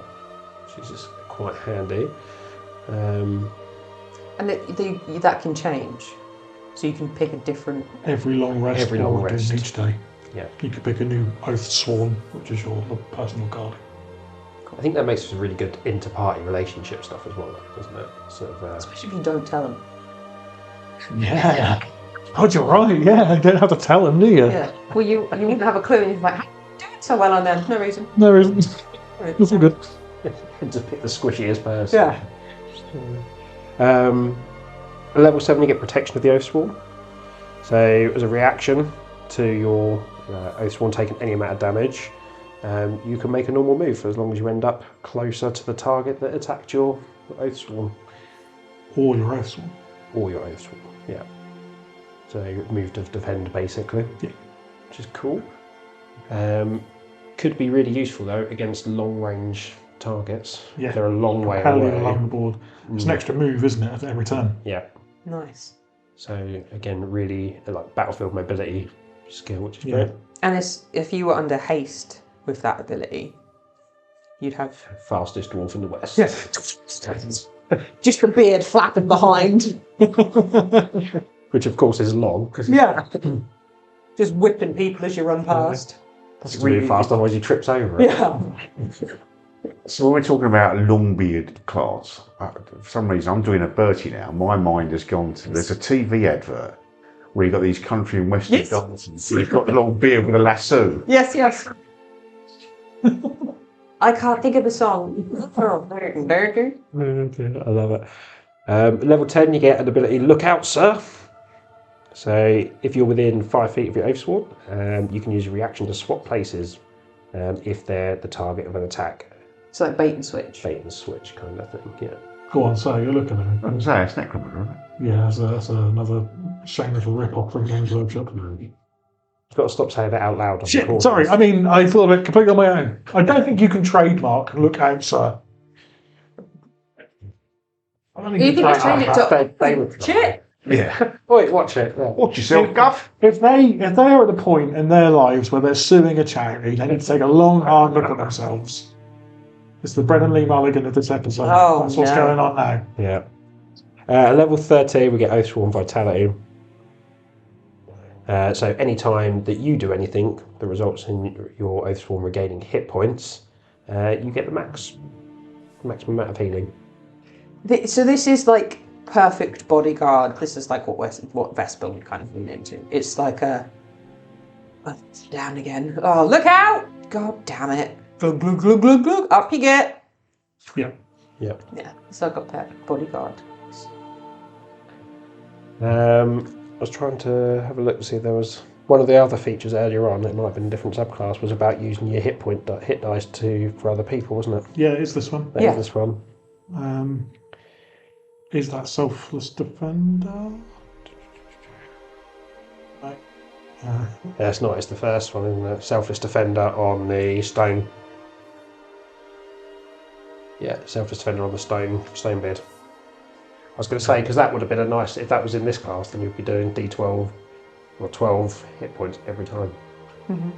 Which is just quite handy. And that can change. So you can pick a different... Every long rest. Every long or rest. each day. Yeah. You could pick a new oath sworn, which is your personal guard. I think that makes it really good inter-party relationship stuff as well, doesn't it? Sort of, Especially if you don't tell them. Yeah. Oh, you're right. Yeah, you don't have to tell them, do you? Yeah. Well, you wouldn't have a clue, and you're like, how are you doing so well on them? No reason. No reason. It's all good. just pick the squishiest person. Yeah. At level 7 you get Protection of the Oathsworn. So as a reaction to your Oathsworn taking any amount of damage, you can make a normal move for as long as you end up closer to the target that attacked your Oathsworn. Or your oath sworn. Or your Oathsworn, yeah. So move to defend basically. Yeah. Which is cool. Could be really useful though against long range targets. Yeah. They're a long way Howling away. along the board. It's an extra move, isn't it, at every turn? Yeah. Nice. So again, really like battlefield mobility skill, which is Yeah. great. And if you were under haste with that ability, you'd have Fastest dwarf in the west. just a beard flapping behind. Which of course is long. Cause Yeah. Just whipping people as you run past. it's really fast, otherwise he trips over it. Yeah. So when we're talking about Longbeard class, for some reason I'm doing a Bertie now. My mind has gone to, there's a TV advert where you've got these country and western Yes. dances. You've got the long beard with a lasso. Yes. I can't think of the song. I love it. Level 10, you get an ability Look Out, Sir. So if you're within 5 feet of your Oathsworn, you can use a reaction to swap places if they're the target of an attack. It's like bait and switch. Bait and switch kind of thing, yeah. Go on, so you're looking at it. I was say, it's Necromancer, isn't it? Yeah, that's another shameless rip-off from Games Workshop. You've got to stop saying that out loud. On Shit, recordings. sorry, I mean, I thought of it completely on my own. I don't think you can trademark Look Out, Sir. I don't think You can just change it They to would shit. Yeah. Wait, watch it. Yeah. Watch yourself, Guff. If they are at the point in their lives where they're suing a charity, they need to take a long, hard look at themselves. It's the Brennan Lee Mulligan of this episode. Oh, That's what's no. going on now. Yeah. Level 13, we get Oathsworn Vitality. So any time that you do anything that results in your Oathsworn regaining hit points, you get the maximum amount of healing. So this is like perfect bodyguard. This is like what Vesper would kind of lean into. It's like down again. Oh, look out! God damn it! Glug glug glug glug glug. Up you get. Yeah. Yeah. Yeah. It's like a perfect bodyguard. I was trying to have a look to see if there was one of the other features earlier on. It might have been a different subclass. Was about using your hit dice for other people, wasn't it? Yeah, it's this one. That is this one. Is that Selfless Defender? Right. Yeah, it's not. It's the first one, isn't it? Selfless Defender on the stone. Yeah, Selfless Defender on the stone beard. I was going to say, because that would have been a nice, if that was in this class, then you'd be doing D12 or 12 hit points every time. Mm-hmm.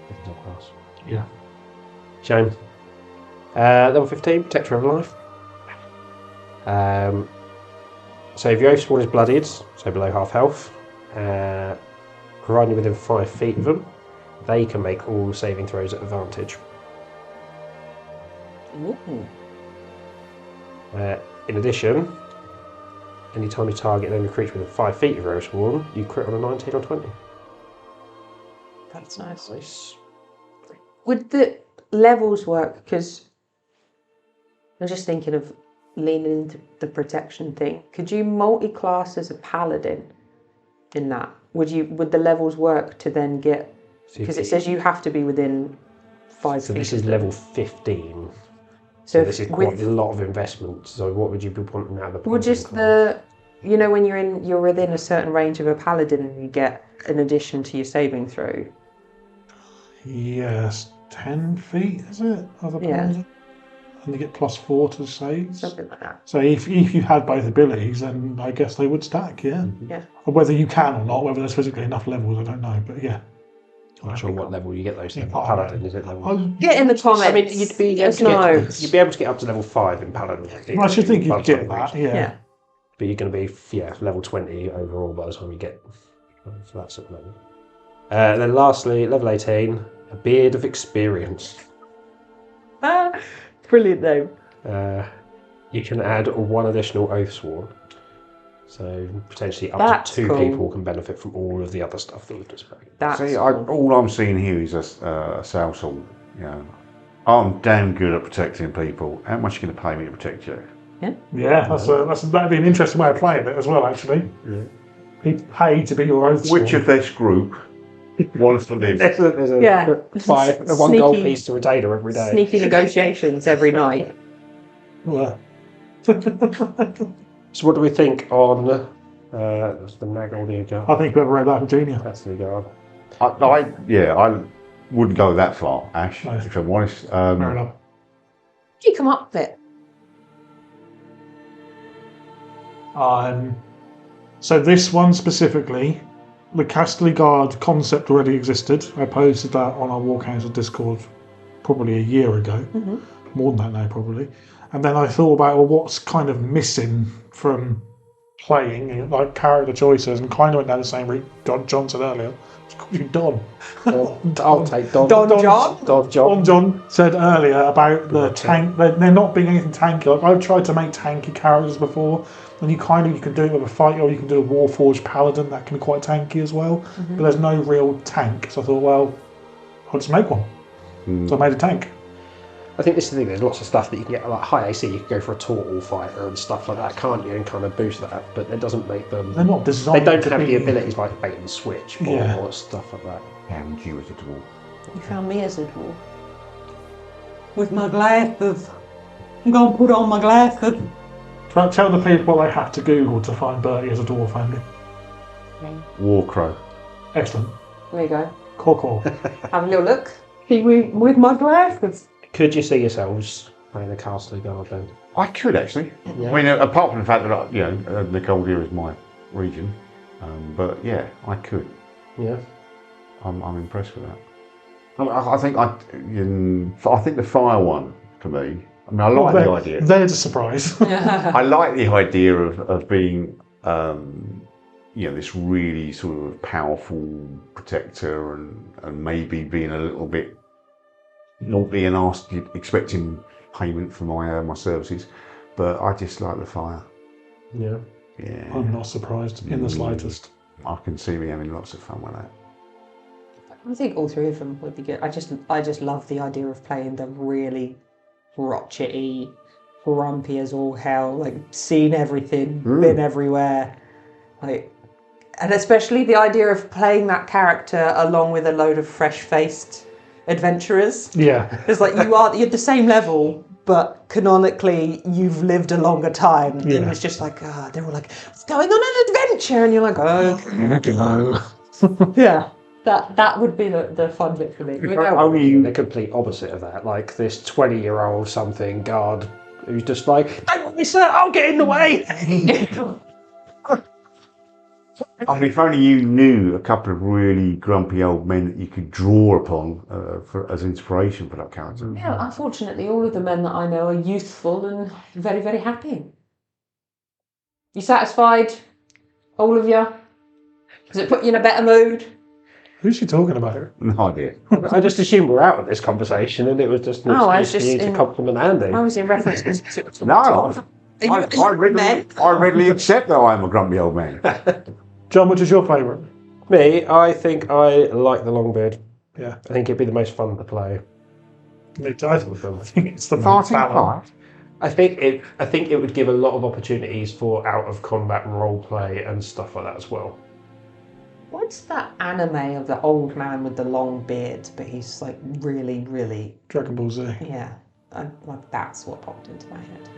Different class. Yeah. Shame. Level 15, Protector of Life. So if your Oathsworn is bloodied, so below half health, provided you're within 5 feet of them, they can make all saving throws at advantage. Ooh. In addition, anytime you target an enemy creature within 5 feet of your Oathsworn, you crit on a 19 or 20. That's nice. Nice. Would the levels work? Because I'm just thinking of leaning into the protection thing. Could you multi-class as a paladin in that? Would the levels work to then get? Because it says you have to be within 5 feet. So this of is them. level 15. So this is quite a lot of investment. So what would you be wanting out of the? Well, just class? when you're within a certain range of a paladin and you get an addition to your saving throw. Yes, 10 feet, is it? Other paladin? And they get +4 to save. Something like that. So if you had both abilities, then I guess they would stack, yeah. Yeah. Or whether you can or not, whether there's physically enough levels, I don't know. But yeah. I'm not sure what level you get those things. Yeah, Paladin, is it level? Get in the comments. I mean, you'd be able to get up to level 5 in Paladin. I should think you'd get that, yeah. Yeah. But you're going to be level 20 overall by the time you get to that sort of level. Then lastly, level 18, a Beard of Experience. Brilliant name. You can add 1 additional Oathsworn. So potentially up That's to 2 cool. people can benefit from all of the other stuff that we've just spoken. That's See, cool. all I'm seeing here is a sales tool. You know, I'm damn good at protecting people. How much are you going to pay me to protect you? Yeah, that'd be an interesting way of playing it as well, actually. Yeah. Be paid to be your own Which of this group wants to live? There's a Yeah. 1 gold Sneaky- piece to retainer every day. Sneaky negotiations every night. Well, So what do we think on the Nagel guard? I think whoever wrote that was genius. That's the guard. I wouldn't go that far, Ash. No. If I'm honest. Fair enough. Did you come up with it? So this one specifically, the Casterly Guard concept already existed. I posted that on our War Council Discord probably a year ago. Mm-hmm. More than that now, probably. And then I thought about, well, what's kind of missing from playing, like character choices, and kind of went down the same route John said earlier. It's called you Don. I'll take Don. Don John? Don John. Don John said earlier about the tank, they're not being anything tanky. Like I've tried to make tanky characters before, And you can do it with a fighter, or you can do a Warforged Paladin that can be quite tanky as well. But there's no real tank, so I thought, well, I'll just make one. So I made a tank. I think this is the thing, there's lots of stuff that you can get, like high AC, you can go for a Tortle fighter and stuff like that, can't you, and kind of boost that, but it doesn't make them... They're not designed They don't to have be... the abilities like bait and switch or stuff like that. And you as a dwarf. You found me as a dwarf. With my glasses. I'm going to put on my glasses. Tell the people what they have to Google to find Bertie as a dwarf, Andy. Warcrow. Excellent. There you go. Cool. Have a little look. With my glasses. Could you see yourselves playing a Castle Guard then? I could actually. Yeah. I mean, apart from the fact that the Cold Era is my region, but yeah, I could. Yeah. I'm impressed with that. I think the fire one for me. I mean, I like the idea. There's a surprise. I like the idea of being, this really sort of powerful protector and maybe being a little bit naughty and expecting payment for my services, but I just like the fire. Yeah. Yeah. I'm not surprised in the slightest. I can see me having lots of fun with that. I think all three of them would be good. I just love the idea of playing the really crotchety, grumpy as all hell, like seen everything, been everywhere, like, and especially the idea of playing that character along with a load of fresh-faced adventurers. Yeah. It's like you're the same level, but canonically you've lived a longer time. Yeah. And it's just like, they were like, "It's going on an adventure," and you're like, "Oh, yeah." That would be the fun bit for me. Only the complete opposite of that, like this 20-year-old something guard who's just like, "Don't want me, sir, I'll get in the way." I mean, if only you knew a couple of really grumpy old men that you could draw upon as inspiration for that character. Yeah, unfortunately, all of the men that I know are youthful and very, very happy. You satisfied, all of you? Does it put you in a better mood? Who's she talking about? No idea. I just assumed we're out of this conversation and it was just an excuse for you to compliment Andy. I was in reference to No, I readily accept that I'm a grumpy old man. John, which is your favourite? Me, I think I like the Longbeard. Yeah. I think it'd be the most fun to play. I think it's the most balanced. I think it would give a lot of opportunities for out of combat role play and stuff like that as well. What's that anime of the old man with the long beard, but he's like really, really... Dragon Ball Z. Yeah, that's what popped into my head.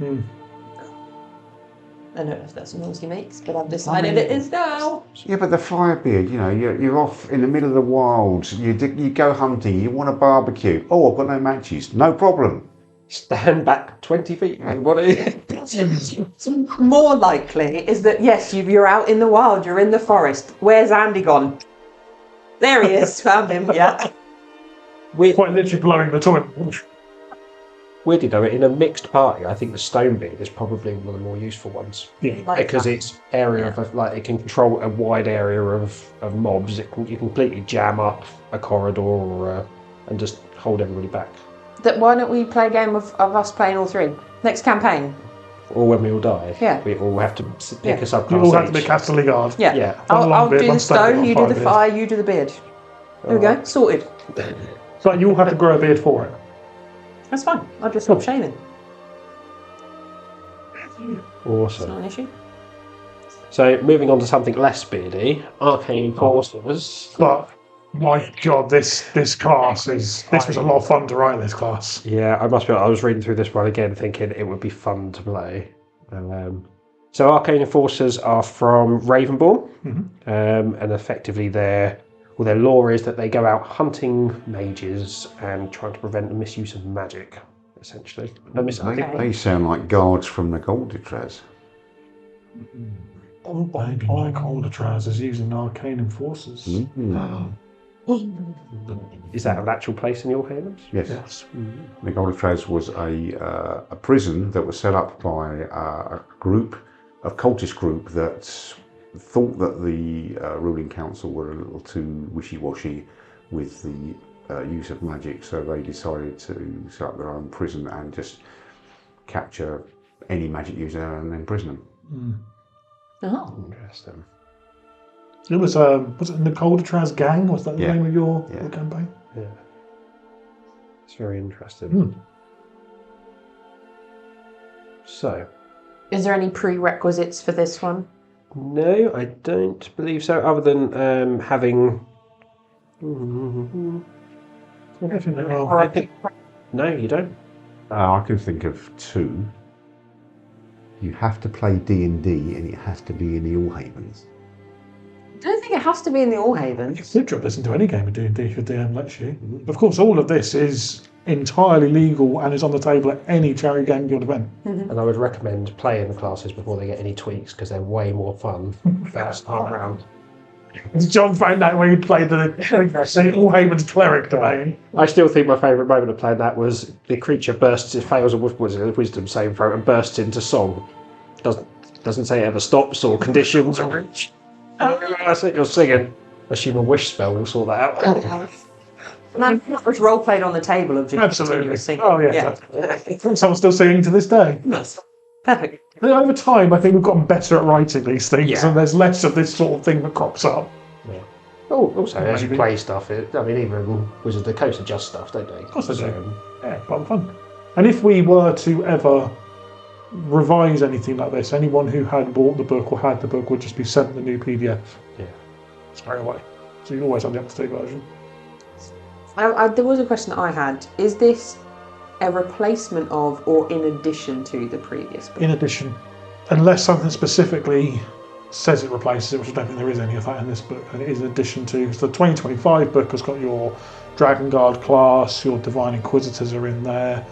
I don't know if that's a noise he makes, but I've decided it is now. Yeah, but the Firebeard, you're off in the middle of the wilds, you go hunting, you want a barbecue. Oh, I've got no matches. No problem. Stand back 20 feet. What is More likely is that, yes, you're out in the wild, you're in the forest. Where's Andy gone? There he is, found him, yeah. Quite literally blowing the toilet. Weirdly though, in a mixed party, I think the Stonebeard is probably one of the more useful ones. Yeah. Because it's area of it can control a wide area of mobs. You completely jam up a corridor and just hold everybody back. Why don't we play a game of us playing all three? Next campaign. Or when we all die. Yeah. We all have to pick a subclass. You all have to each. be Castle Guard. Yeah. Yeah. I'll beard, do one the stone, stone, you do one the beard. fire, you do the beard. There we go, sorted. So you all have to grow a beard for it. That's fine. I'll just stop shaving. It's Awesome. not an issue. So moving on to something less beardy, Arcane Forces. But my God, this class this was a lot of fun to write this class. Yeah, I must be. I was reading through this one again, thinking it would be fun to play. So Arcane Enforcers are from Ravenborn, and effectively their lore is that they go out hunting mages and trying to prevent the misuse of magic, essentially. They sound like guards from the Golditraz. Maybe Mike Aldertraz is using Arcane Enforcers. Is that an actual place in your hands? Yes. The Golditraz was a prison that was set up by a cultist group that thought that the ruling council were a little too wishy-washy with the use of magic, so they decided to set up their own prison and just capture any magic user and imprison them. Oh. Interesting. It was it Nicole Traz Gang? Was that the name of your campaign? Yeah. It's very interesting. So. Is there any prerequisites for this one? No, I don't believe so, other than having... No, you don't. I can think of two. You have to play D&D and it has to be in the All Havens. I don't think it has to be in the All You Havens. could drop this into any game of D&D if your DM lets you. Of course, all of this is entirely legal and is on the table at any charity game guild event. And I would recommend playing the classes before they get any tweaks, because they're way more fun first time around. John found that when he played the All Havens cleric domain. I still think my favourite moment of playing that was the creature fails a wisdom saving throw and bursts into song. Doesn't say it ever stops or conditions or... That's it, you're singing. Assume a wish spell will sort that out. And that was role played on the table of just Absolutely. continuous singing. Oh, yes. Yeah. Someone's still singing to this day. Yes. Perfect. Over time, I think we've gotten better at writing these things, Yeah. and there's less of this sort of thing that crops up. Yeah. Oh, also, as you Maybe. play stuff, even Wizards of the Coast adjust stuff, don't they? Of course they do. Yeah, quite fun. And if we were to ever revise anything like this, anyone who had bought the book or had the book would just be sent the new PDF. Yeah. Straight away. So you always have the up-to-date version. There was a question that I had. Is this a replacement of or in addition to the previous book? In addition, unless something specifically says it replaces it, which I don't think there is any of that in this book, and it is in addition to, so the 2025 book has got your Dragon Guard class, your Divine Inquisitors are in there,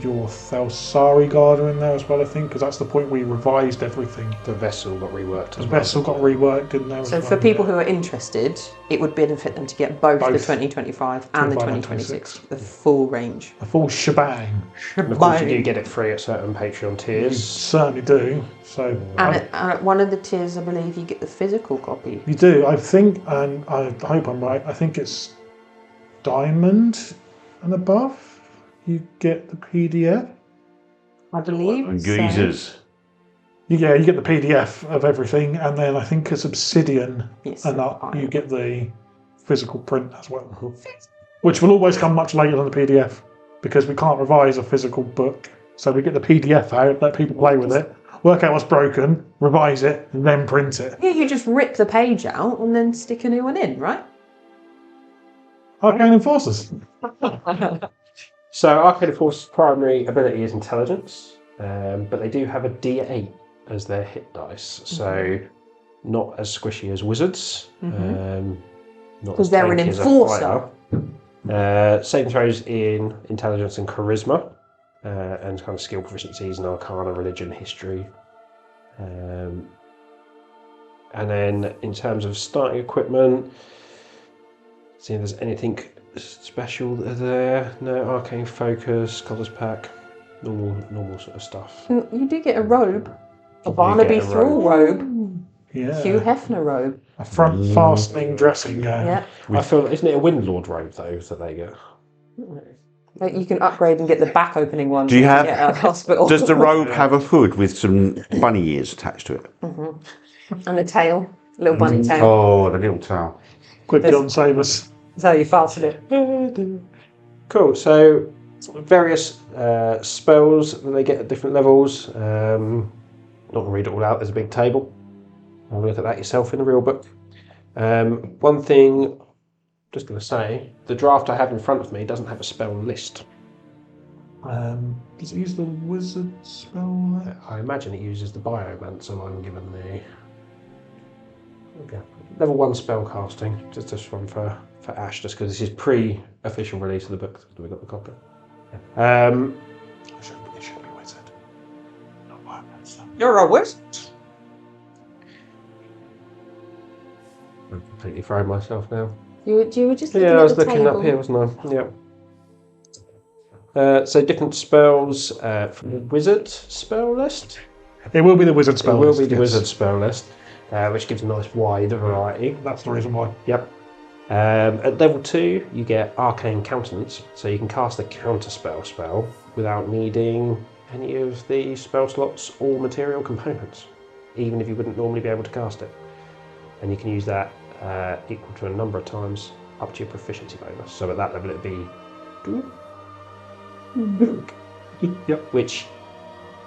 your Thelsari Guard are in there as well, I think, because that's the point we revised everything. The vessel got reworked. The vessel got reworked, didn't there? So for people who are interested, it would benefit them to get both the 2025 and the 2026, the full range. The full shebang. And of course, you do get it free at certain Patreon You tiers. certainly do. So And at one of the tiers, I believe, you get the physical copy. you do. I think, and I hope I'm right, I think it's Diamond and above. You get the PDF. I believe. And so. geezers. You get the PDF of everything, and then I think it's Obsidian, Yes, and up I- you get the physical print as well, which will always come much later than the PDF because we can't revise a physical book. So we get the PDF out, let people play with it, work out what's broken, revise it, and then print it. Yeah, you just rip the page out and then stick a new one in, right? Arcane Enforcers. So Arcane Force's primary ability is intelligence, but they do have a D8 as their hit dice, so not as squishy as wizards. Not Because as they're an tanky as a enforcer. fighter. Saving throws in intelligence and charisma, and kind of skill proficiencies in arcana, religion, history. And then in terms of starting equipment, see if there's anything special there. No, arcane focus, scholars pack, normal sort of stuff. You do get a robe. A You Barnaby get a Thrall robe. Yeah. Hugh Hefner robe. A front fastening dressing gown. Yeah. I feel, isn't it a Windlord robe though that they get? But you can upgrade and get the back opening one. Do you have- At a hospital. Does the robe have a hood with some bunny ears attached to it? And a tail. Little bunny tail. Oh, the little tail. Quick gun savers. That's how you fasten it. Cool. So various spells that they get at different levels. Not gonna read it all out. There's a big table. Have a look at that yourself in the real book. One thing, just gonna say, the draft I have in front of me doesn't have a spell list. Does it use the wizard spell? I imagine it uses the Biomancer I'm given the. Okay. Level 1 spell casting, just one for Ash, just because this is pre-official release of the book. So we got the copy. It should be wizard. Not Biomancer. You're a wizard. I'm completely thrown myself now. You were just looking Yeah, at I was the looking table. up here, wasn't I? Yeah. So different spells from the wizard spell list. It will be the wizard spell It will list, be the yes. wizard spell list, which gives a nice wide variety. That's the reason why. Yep. At level 2, you get Arcane Countenance, so you can cast a counterspell spell without needing any of the spell slots or material components. even if you wouldn't normally be able to cast it. And you can use that equal to a number of times up to your proficiency bonus. So at that level it'd be 2. Yep. Which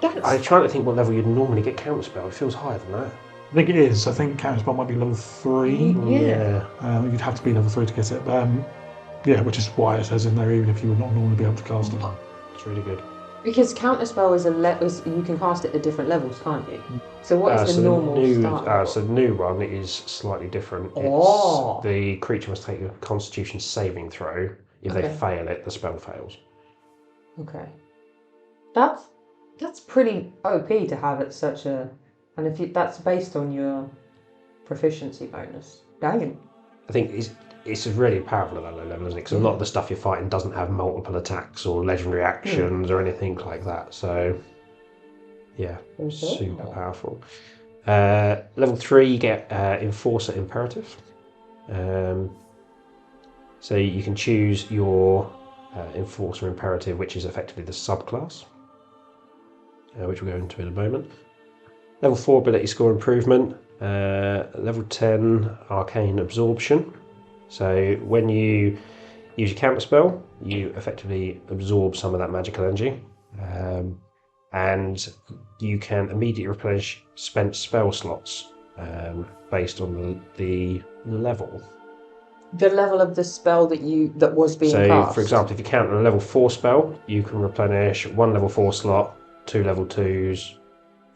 I'm trying to think what level you'd normally get counterspell. It feels higher than that. I think it is. I think counterspell might be level 3. Yeah. You'd have to be level 3 to get it. Yeah, which is why it says in there, even if you would not normally be able to cast it. It's really good. Because counterspell is you can cast it at different levels, can't you? So what is the normal start level? So the new one is slightly different. Oh. The creature must take a Constitution saving throw. If they fail it, the spell fails. Okay. That's pretty OP to have at such a... And if that's based on your proficiency bonus. Dang. I think it's really powerful at that low level, isn't it? Because a lot of the stuff you're fighting doesn't have multiple attacks or legendary actions or anything like that. So, yeah, super powerful. Level 3, you get Enforcer Imperative. So you can choose your Enforcer Imperative, which is effectively the subclass, which we'll go into in a moment. Level 4, Ability Score Improvement. Level 10, Arcane Absorption. So when you use your counterspell, you effectively absorb some of that magical energy, and you can immediately replenish spent spell slots based on the level. The level of the spell that was being cast. So, for example, if you count on a level 4 spell, you can replenish 1 level 4 slot, 2 level 2s,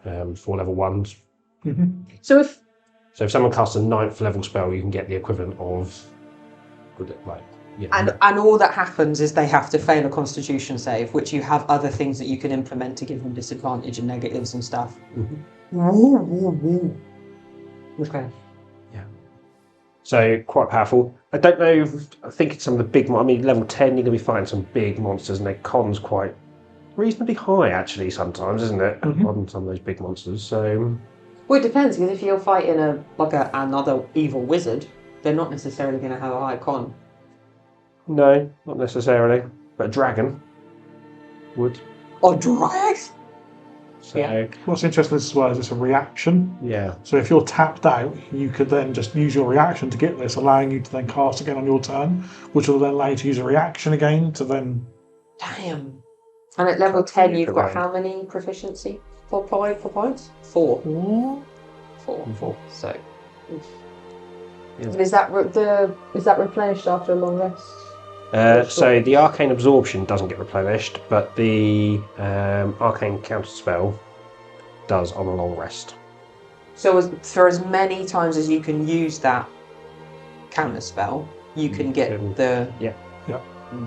4 level 1s. Mm-hmm. So if someone casts a 9th level spell, you can get the equivalent of... And all that happens is they have to fail a Constitution save, which you have other things that you can implement to give them disadvantage and negatives and stuff. Okay. Yeah. So quite powerful. I don't know. I think it's some of the big. I mean, level 10, you're going to be fighting some big monsters, and their con's quite reasonably high actually. Sometimes, isn't it? On some of those big monsters. So. Well, it depends, because if you're fighting another evil wizard, they're not necessarily going to have a high con. No, not necessarily. But a dragon would. A dragon? So, what's interesting as well is it's a reaction. Yeah. So if you're tapped out, you could then just use your reaction to get this, allowing you to then cast again on your turn, which will then allow you to use a reaction again to then... Damn. And at level 10, you've got how many proficiency for points? 4. 4. So... Yeah. Is that replenished after a long rest? So the Arcane Absorption doesn't get replenished, but the Arcane Counterspell does on a long rest. So for as many times as you can use that counterspell, you can get the... Yeah.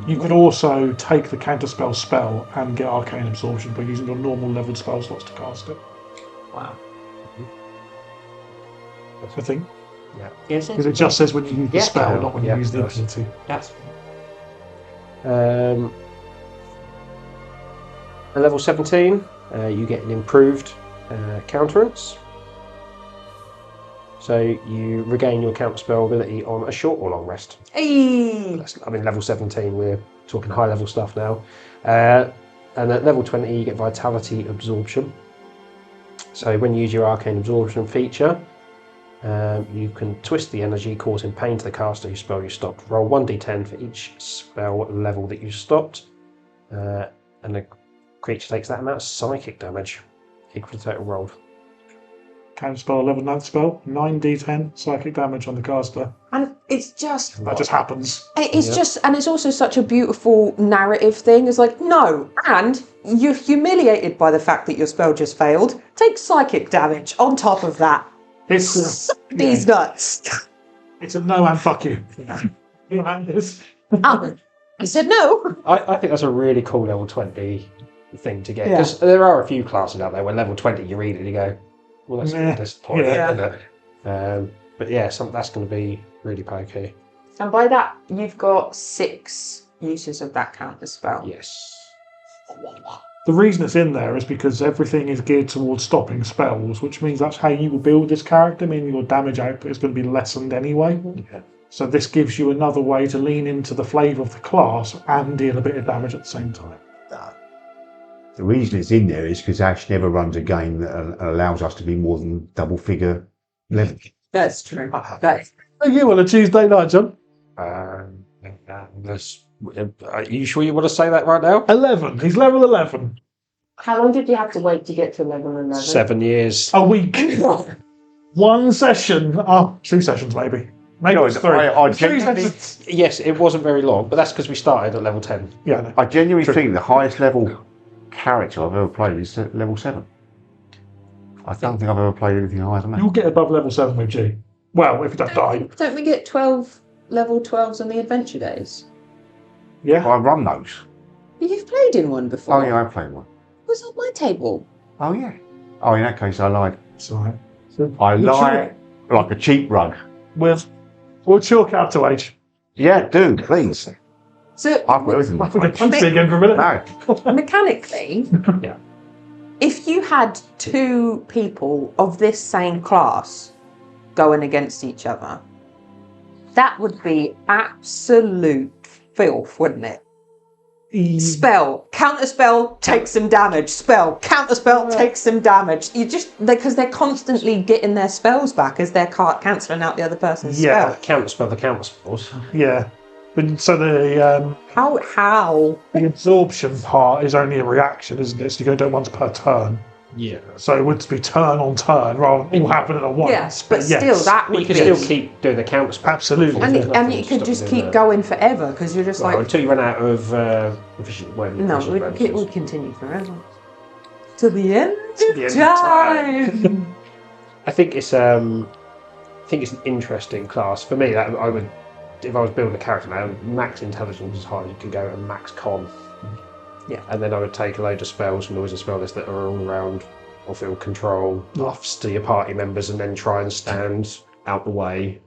You could also take the counterspell spell and get Arcane Absorption by using your normal leveled spell slots to cast it. Wow. I think. Yeah. Yes, because it just says when you use the spell, not when you use the ability. That's... At level 17, you get an improved counterance. So you regain your counterspell ability on a short or long rest. Hey! I mean, level 17, we're talking high level stuff now. And at level 20, you get Vitality Absorption. So when you use your Arcane Absorption feature, you can twist the energy, causing pain to the caster whose spell you stopped. Roll 1d10 for each spell level that you stopped, and the creature takes that amount of psychic damage, equal to the total rolled. Counterspell, level 9th spell, 9d10 psychic damage on the caster. And it's just... That just happens. It's just... And it's also such a beautiful narrative thing. It's like, no, and you're humiliated by the fact that your spell just failed. Take psychic damage on top of that. It's these nuts. It's a no and fuck you. You know this. I said no. I think that's a really cool level 20 thing to get, because there are a few classes out there where level 20 you read it and you go, well, that's disappointing, isn't it? But yeah, that's going to be really pokey. And by that, you've got 6 uses of that counter spell. Yes. The reason it's in there is because everything is geared towards stopping spells, which means that's how you will build this character, meaning your damage output is going to be lessened anyway. Yeah. So this gives you another way to lean into the flavour of the class and deal a bit of damage at the same time. The reason it's in there is because Ash never runs a game that allows us to be more than double figure level. That's true. That's Are you on a Tuesday night, John? Are you sure you want to say that right now? 11. He's level 11. How long did you have to wait to get to level 11? 7 years. A week. One session. Oh, 2 sessions maybe. Maybe No, it's 3. I 3 genuinely, sessions. Yes, it wasn't very long, but that's because we started at level 10. Yeah, no. I genuinely think the highest level character I've ever played is at level 7. I don't think I've ever played anything higher than that. You'll get above level 7 with G. Well, if you don't die. Don't we get level 12s on the adventure days? Yeah. I run those. You've played in one before. Oh yeah, I played one. It was on my table. Oh yeah. Oh, in that case, I lied. It's alright. I lie like a cheap rug. We'll chalk out to age. Yeah, do please. So I've got everything. I'm going to punch you again for a minute. No. mechanically, Yeah. if you had 2 people of this same class going against each other, that would be absolute filth, wouldn't it? Spell, counter spell, take some damage. Spell, counter spell, take some damage. You just because they're constantly getting their spells back as they're cancelling out the other person's Yeah. spell. The counter spells. Yeah. But so the absorption part is only a reaction, isn't it? So you're going to do it once per turn. Yeah. So it would be turn on turn rather than all happening at once. Yes, but still, that You would can be... still keep doing the counter spells. Absolutely. And you could just keep going forever because you're just like... Until you run out of efficient... No, we'll continue forever. To the end the of end of time. I think it's an interesting class. For me, that I would, if I was building a character now, max intelligence as high as you can go and max con. Yeah. And then I would take a load of spells from the wizard spell list that are all around or feel control buffs to your party members and then try and stand out the way.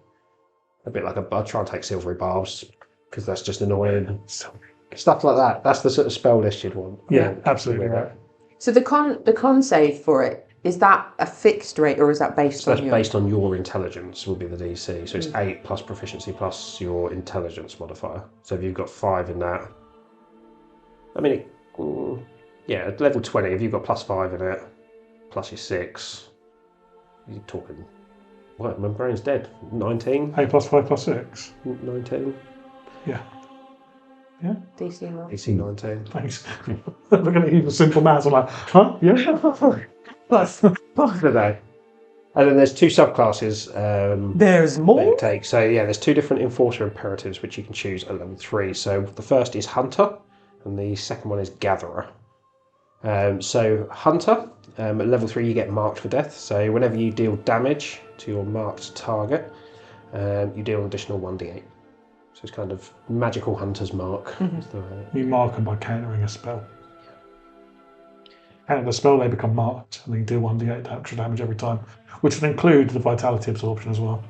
A bit like I'd try and take silvery barbs because that's just annoying. Stuff like that. That's the sort of spell list you'd want. Yeah, absolutely right. So the con save for it, is that a fixed rate or is that based So on that's your... based on your intelligence will be the DC. So it's 8 plus proficiency plus your intelligence modifier. So if you've got 5 in that, I mean, at level 20, if you've got plus 5 in it, plus your 6, you're talking, what, my brain's dead. 19? 8 plus 5 plus 6. 19? Yeah. Yeah. DC roll? DC 19. Thanks. Looking at you for simple maths, I'm like, huh? Yeah. Plus. And then there's 2 subclasses There's that more? you take. So yeah, there's 2 different enforcer imperatives which you can choose at level 3. So the first is Hunter, and the second one is Gatherer. So Hunter, at level 3 you get marked for death. So whenever you deal damage to your marked target, you deal an additional 1d8. So it's kind of magical hunter's mark. You mark them by countering a spell. And the spell, they become marked, and you do 1d8 extra damage every time, which would include the vitality absorption as well.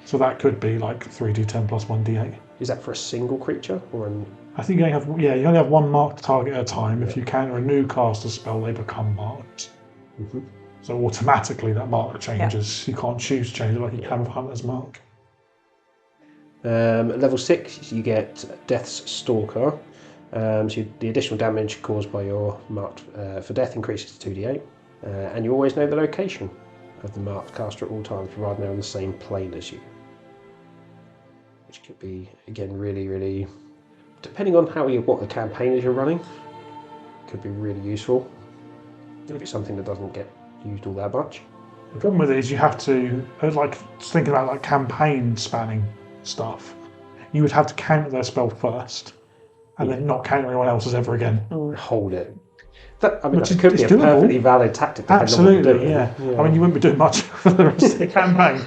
So that could be like 3d10 plus 1d8. Is that for a single creature or an? I think you only have one marked target at a time. If you counter a new caster spell, they become marked. So automatically that mark changes. You can't choose to change it like you can with Hunter's Mark. At level 6 you get Death's Stalker. So the additional damage caused by your marked for death increases to 2d8, and you always know the location of the marked caster at all times, provided they're on the same plane as you. Which could be, again, really, really, depending on what the campaign is you're running, could be really useful. If it's something that doesn't get used all that much. The problem with it is you have to, thinking about like campaign spanning stuff, you would have to counter their spell first, and then not counter anyone else's ever again. Hold it. That could be a doable. perfectly valid tactic. Absolutely, yeah. I mean, you wouldn't be doing much for the rest of the campaign.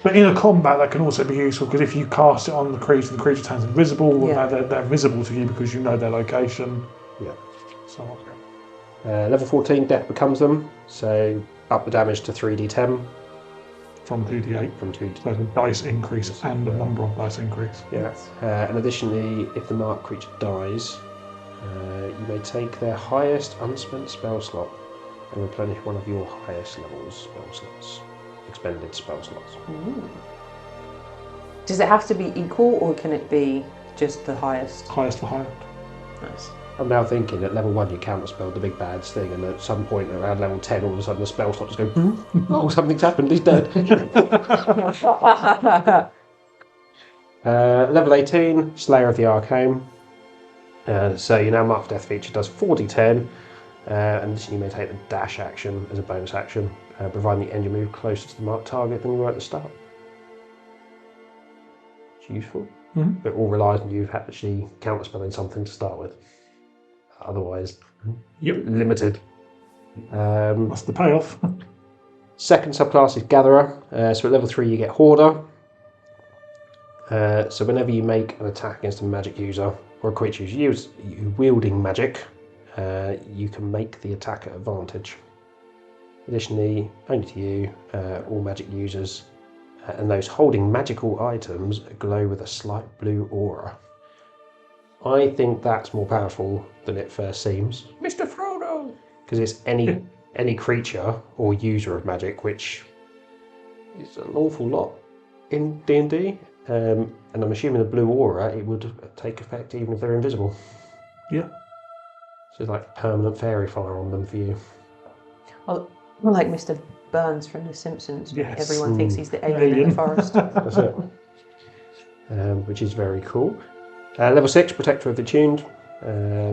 But in a combat, that can also be useful because if you cast it on the creature turns invisible, and they're visible to you because you know their location. Yeah. So on. Level 14, Death becomes them, so up the damage to 3d10. From 2d8. From 2d8. So the dice increase and the number of dice increase. Yeah. And additionally, if the marked creature dies, you may take their highest unspent spell slot and replenish one of your highest levels spell slots. Expended spell slots. Ooh. Does it have to be equal or can it be just the highest? Highest for higher. Nice. I'm now thinking at level 1 you counterspelled the big bad thing, and at some point around level 10 all of a sudden the spell stops going, oh, something's happened, he's dead. Level 18, Slayer of the Arcane. So your now Mark of Death feature does 4d10, and you may take the dash action as a bonus action, providing you end your move closer to the marked target than you were at the start. It's useful. Mm-hmm. It all relies on you actually counterspelling something to start with. Otherwise, limited. That's the payoff. Second subclass is Gatherer. So at level 3 you get Hoarder. So whenever you make an attack against a magic user or a creature who's wielding magic, you can make the attack at advantage. Additionally, only to you, all magic users and those holding magical items glow with a slight blue aura. I think that's more powerful than it first seems. Mr. Frodo! Because it's any creature or user of magic, which is an awful lot in D&D. And I'm assuming the blue aura, it would take effect even if they're invisible. Yeah. So it's like permanent fairy fire on them for you. Well, like Mr. Burns from The Simpsons. Yes. Everyone thinks he's the alien in the forest. That's it. Which is very cool. Level 6, Protector of the Tuned.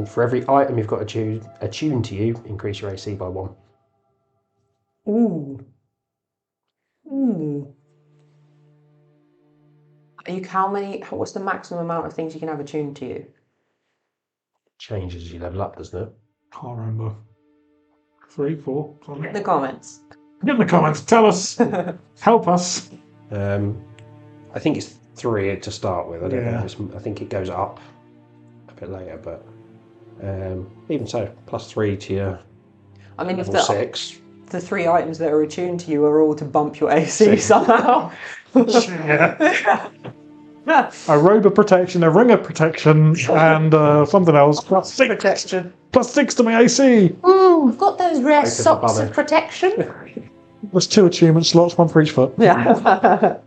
For every item you've got attuned to you, increase your AC by 1. Ooh. Ooh. What's the maximum amount of things you can have attuned to you? Changes as you level up, doesn't it? Can't remember. 3, 4, something. In the comments. Get in the comments, tell us. Help us. I think it's 3 to start with. I don't Yeah. know. I think it goes up a bit later, but even so, +3 to your I mean, if level 6. the 3 items that are attuned to you are all to bump your AC somehow. Yeah. A robe of protection, a ring of protection, and something else. +6 Protection. +6 to my AC. Ooh, we've got those rare Focus socks above of it. protection. There's 2 achievement slots, 1 for each foot. Yeah.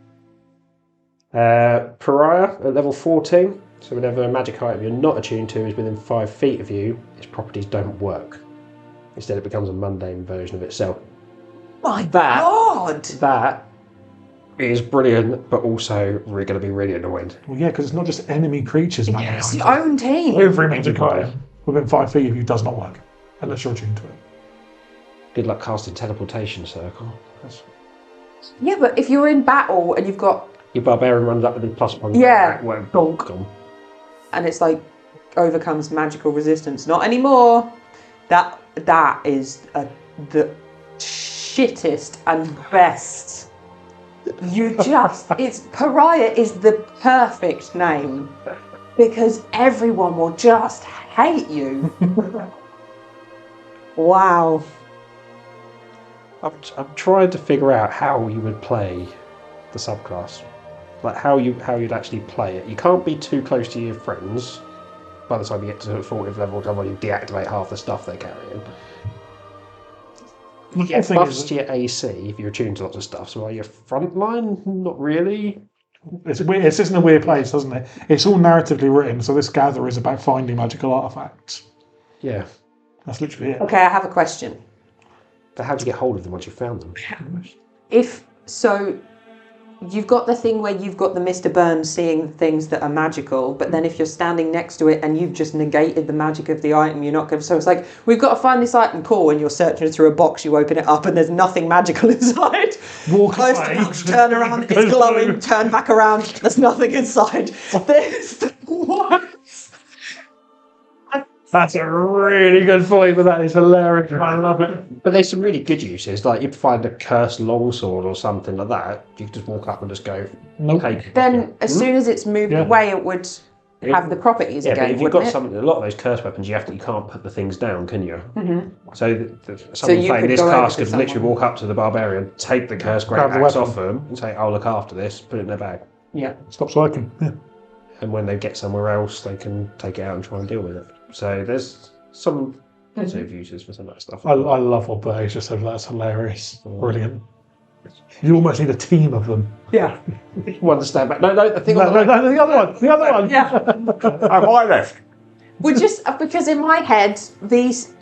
Pariah at level 14. So whenever a magic item you're not attuned to is within 5 feet of you, its properties don't work. Instead, it becomes a mundane version of itself. My God! That is brilliant, but also going to be really annoying. Well, yeah, because it's not just enemy creatures, man. It's your own team. Every magic item within 5 feet of you does not work, unless you're attuned to it. Good luck casting teleportation circle. Yeah, but if you're in battle and you've got... Your barbarian runs up with a +1. Yeah. Donk. Gone. And it's like, overcomes magical resistance. Not anymore. That is the shittest and best. Pariah is the perfect name. Because everyone will just hate you. Wow. I'm trying to figure out how you would play the subclass. Like how you'd actually play it. You can't be too close to your friends by the time you get to 40th level, otherwise you deactivate half the stuff they're carrying. You get buffs to your AC if you're attuned to lots of stuff, so are you frontline? Not really. It's weird. It's in a weird place, doesn't it? It's all narratively written, so this gather is about finding magical artifacts. Yeah. That's literally it. Okay, I have a question. But how do you get hold of them once you've found them? You've got the thing where you've got the Mr. Burns seeing things that are magical, but then if you're standing next to it and you've just negated the magic of the item, you're not going to... So it's like, we've got to find this item, cool, and you're searching through a box, you open it up and there's nothing magical inside. Walk Close away. the box, turn around, it's glowing, turn back around, there's nothing inside. There's what? That's a really good point, but that is hilarious. I love it. But there's some really good uses, like you'd find a cursed longsword or something like that, you could just walk up and just go, Nope. okay. Then, as soon as it's moved away, it would have the properties Yeah, again, but if you've wouldn't got it? something, a lot of those curse weapons, you can't put the things down, can you? Mm-hmm. So So someone you playing could this go over cast to could literally someone. walk up to the barbarian, take the cursed great Grab the axe weapon. off them, and say, "I'll look after this." Put it in their bag, Yeah. Stops working. Yeah. and when they get somewhere else, they can take it out and try and deal with it. So there's some positive uses for some of that stuff. I love what Burge just said. That's hilarious. Brilliant. You almost need a team of them. Yeah. You understand? But no, I think No, the other one. The other one. Yeah. Oh, I left. Well, just because in my head, these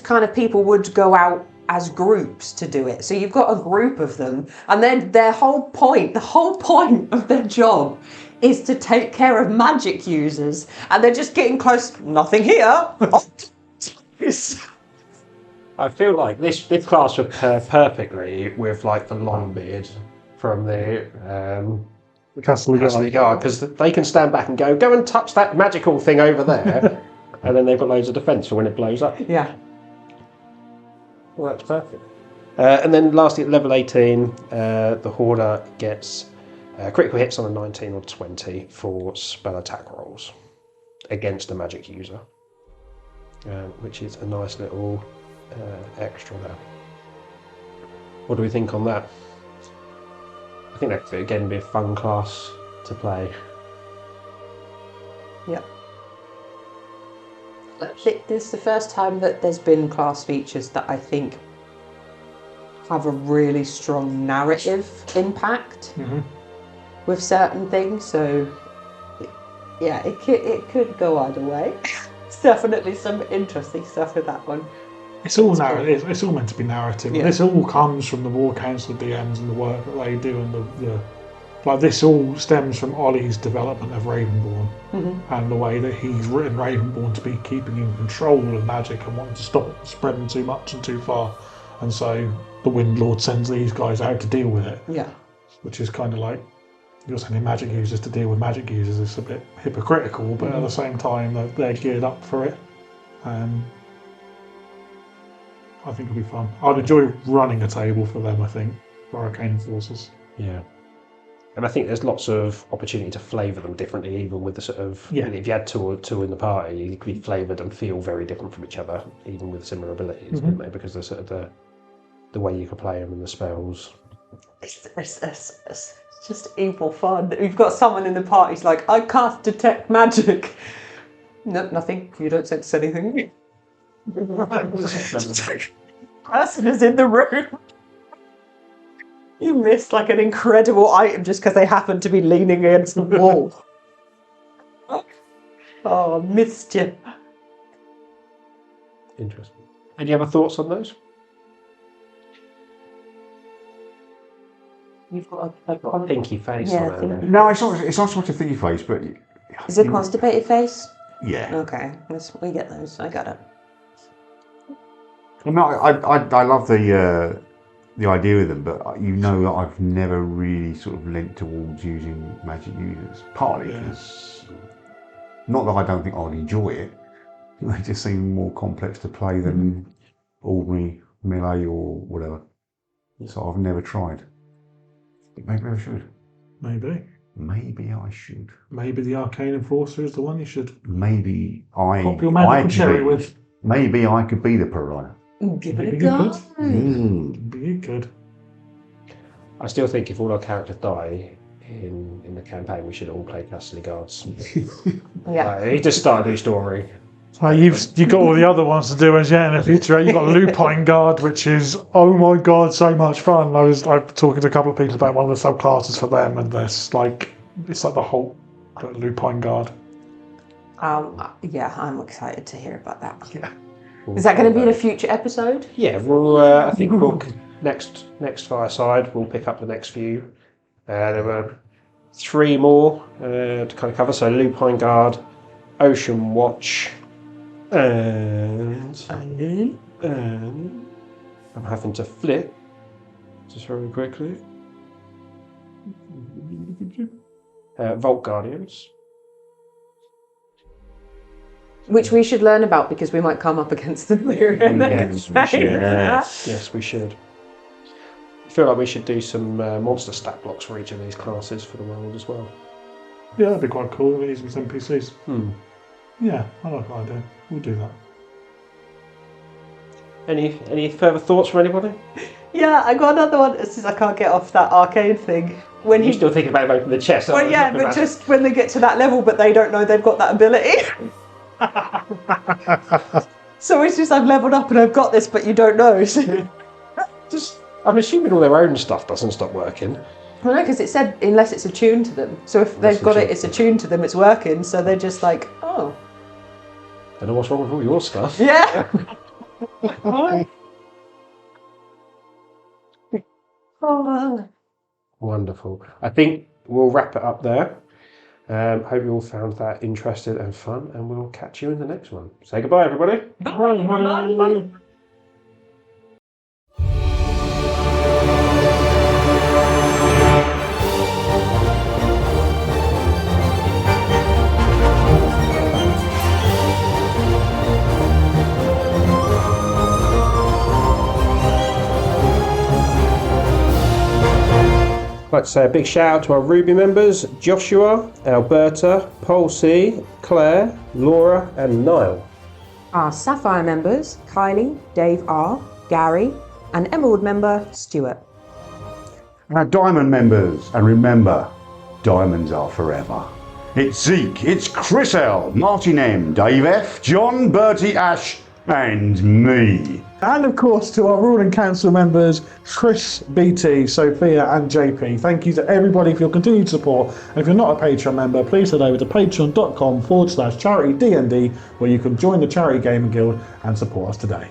kind of people would go out as groups to do it. So you've got a group of them, and then the whole point of their job is to take care of magic users, and they're just getting close. Nothing here. I feel like this class would pair perfectly with like the Longbeard from the Castle Guard, because they can stand back and go and touch that magical thing over there, and then they've got loads of defence for when it blows up. Yeah. Well, that's perfect. And then lastly, at level 18, the Hoarder gets critical hits on a 19 or 20 for spell attack rolls against a magic user, which is a nice little extra there. What do we think on that? I think that could again be a fun class to play. Yeah. This is the first time that there's been class features that I think have a really strong narrative impact with certain things. So, yeah, it could go either way. There's definitely some interesting stuff with that one. It's all narrative. It's all meant to be narrative. Yeah. This all comes from the War Council DMs and the work that they do, and the like. This all stems from Ollie's development of Ravenborn and the way that he's written Ravenborn to be keeping in control of magic and wanting to stop it spreading too much and too far. And so the Windlord sends these guys out to deal with it. Yeah. Which is kind of like you're sending magic users to deal with magic users. It's a bit hypocritical, but at the same time they're geared up for it. I think it'll be fun. I'd enjoy running a table for them, I think, for Arcane Forces. Yeah. And I think there's lots of opportunity to flavour them differently, even with the sort of... If you had two in the party, you could be flavoured and feel very different from each other, even with similar abilities, wouldn't they? Because they're sort of the way you could play them and the spells. It's just evil fun. You've got someone in the party who's like, I can't detect magic. No, nothing. You don't sense anything. Person is in the room. You missed like an incredible item just because they happen to be leaning against the wall. Oh, missed you. Interesting. Any other thoughts on those? You've got a pinky face Yeah, on it. No, it's not so much a thingy face, but Is it constipated face? yeah. Okay, we get those. I got it. Well, no, I love the idea of them, but you know that I've never really sort of leant towards using magic users. Partly because, not that I don't think I'd enjoy it, they just seem more complex to play than ordinary melee or whatever. So I've never tried. Maybe I should. Maybe I should. Maybe the Arcane Enforcer is the one you should Maybe pop your magical cherry with. Maybe I could be the pariah. Give it a go. Maybe you could. I still think if all our characters die in the campaign, we should all play Castle Guards. Yeah. He just started a new story. So you've got all the other ones to do as yet in the future. You've got Lupine Guard, which is, oh my god, so much fun. I'm talking to a couple of people about one of the subclasses for them, and it's like the whole Lupine Guard. Yeah, I'm excited to hear about that. Yeah. Is that going to be in a future episode? Yeah, well, I think we'll next Fireside we'll pick up the next few. There were 3 more to kind of cover. So Lupine Guard, Ocean Watch, and I'm having to flip just very quickly. Vault Guardians. Which we should learn about because we might come up against them later in the Yes, we should. I feel like we should do some monster stat blocks for each of these classes for the world as well. Yeah, that'd be quite cool. We need some NPCs. Yeah, I like that idea. We'll do that. Any further thoughts from anybody? Yeah, I got another one. It's just I can't get off that arcane thing. When You're still thinking about opening the chest. Well, yeah, but just when they get to that level, but they don't know they've got that ability. So it's just I've leveled up and I've got this, but you don't know. I'm assuming all their own stuff doesn't stop working. Well, no, because it said unless it's attuned to them. So if they've got it, it's attuned to them, it's working. So they're just like, oh. Don't know what's wrong with all your stuff. Yeah. Wonderful. I think we'll wrap it up there. Hope you all found that interesting and fun, and we'll catch you in the next one. Say goodbye, everybody. Bye. I'd like to say a big shout out to our Ruby members, Joshua, Alberta, Paul C, Claire, Laura and Niall. Our Sapphire members, Kylie, Dave R, Gary, and Emerald member, Stuart. Our Diamond members, and remember, diamonds are forever. It's Zeke, it's Chris L, Martin M, Dave F, John, Bertie, Ash, and me. And of course to our ruling council members, Chris, BT, Sophia and JP. Thank you to everybody for your continued support. And if you're not a Patreon member, please head over to patreon.com/charitydnd where you can join the Charity Gaming Guild and support us today.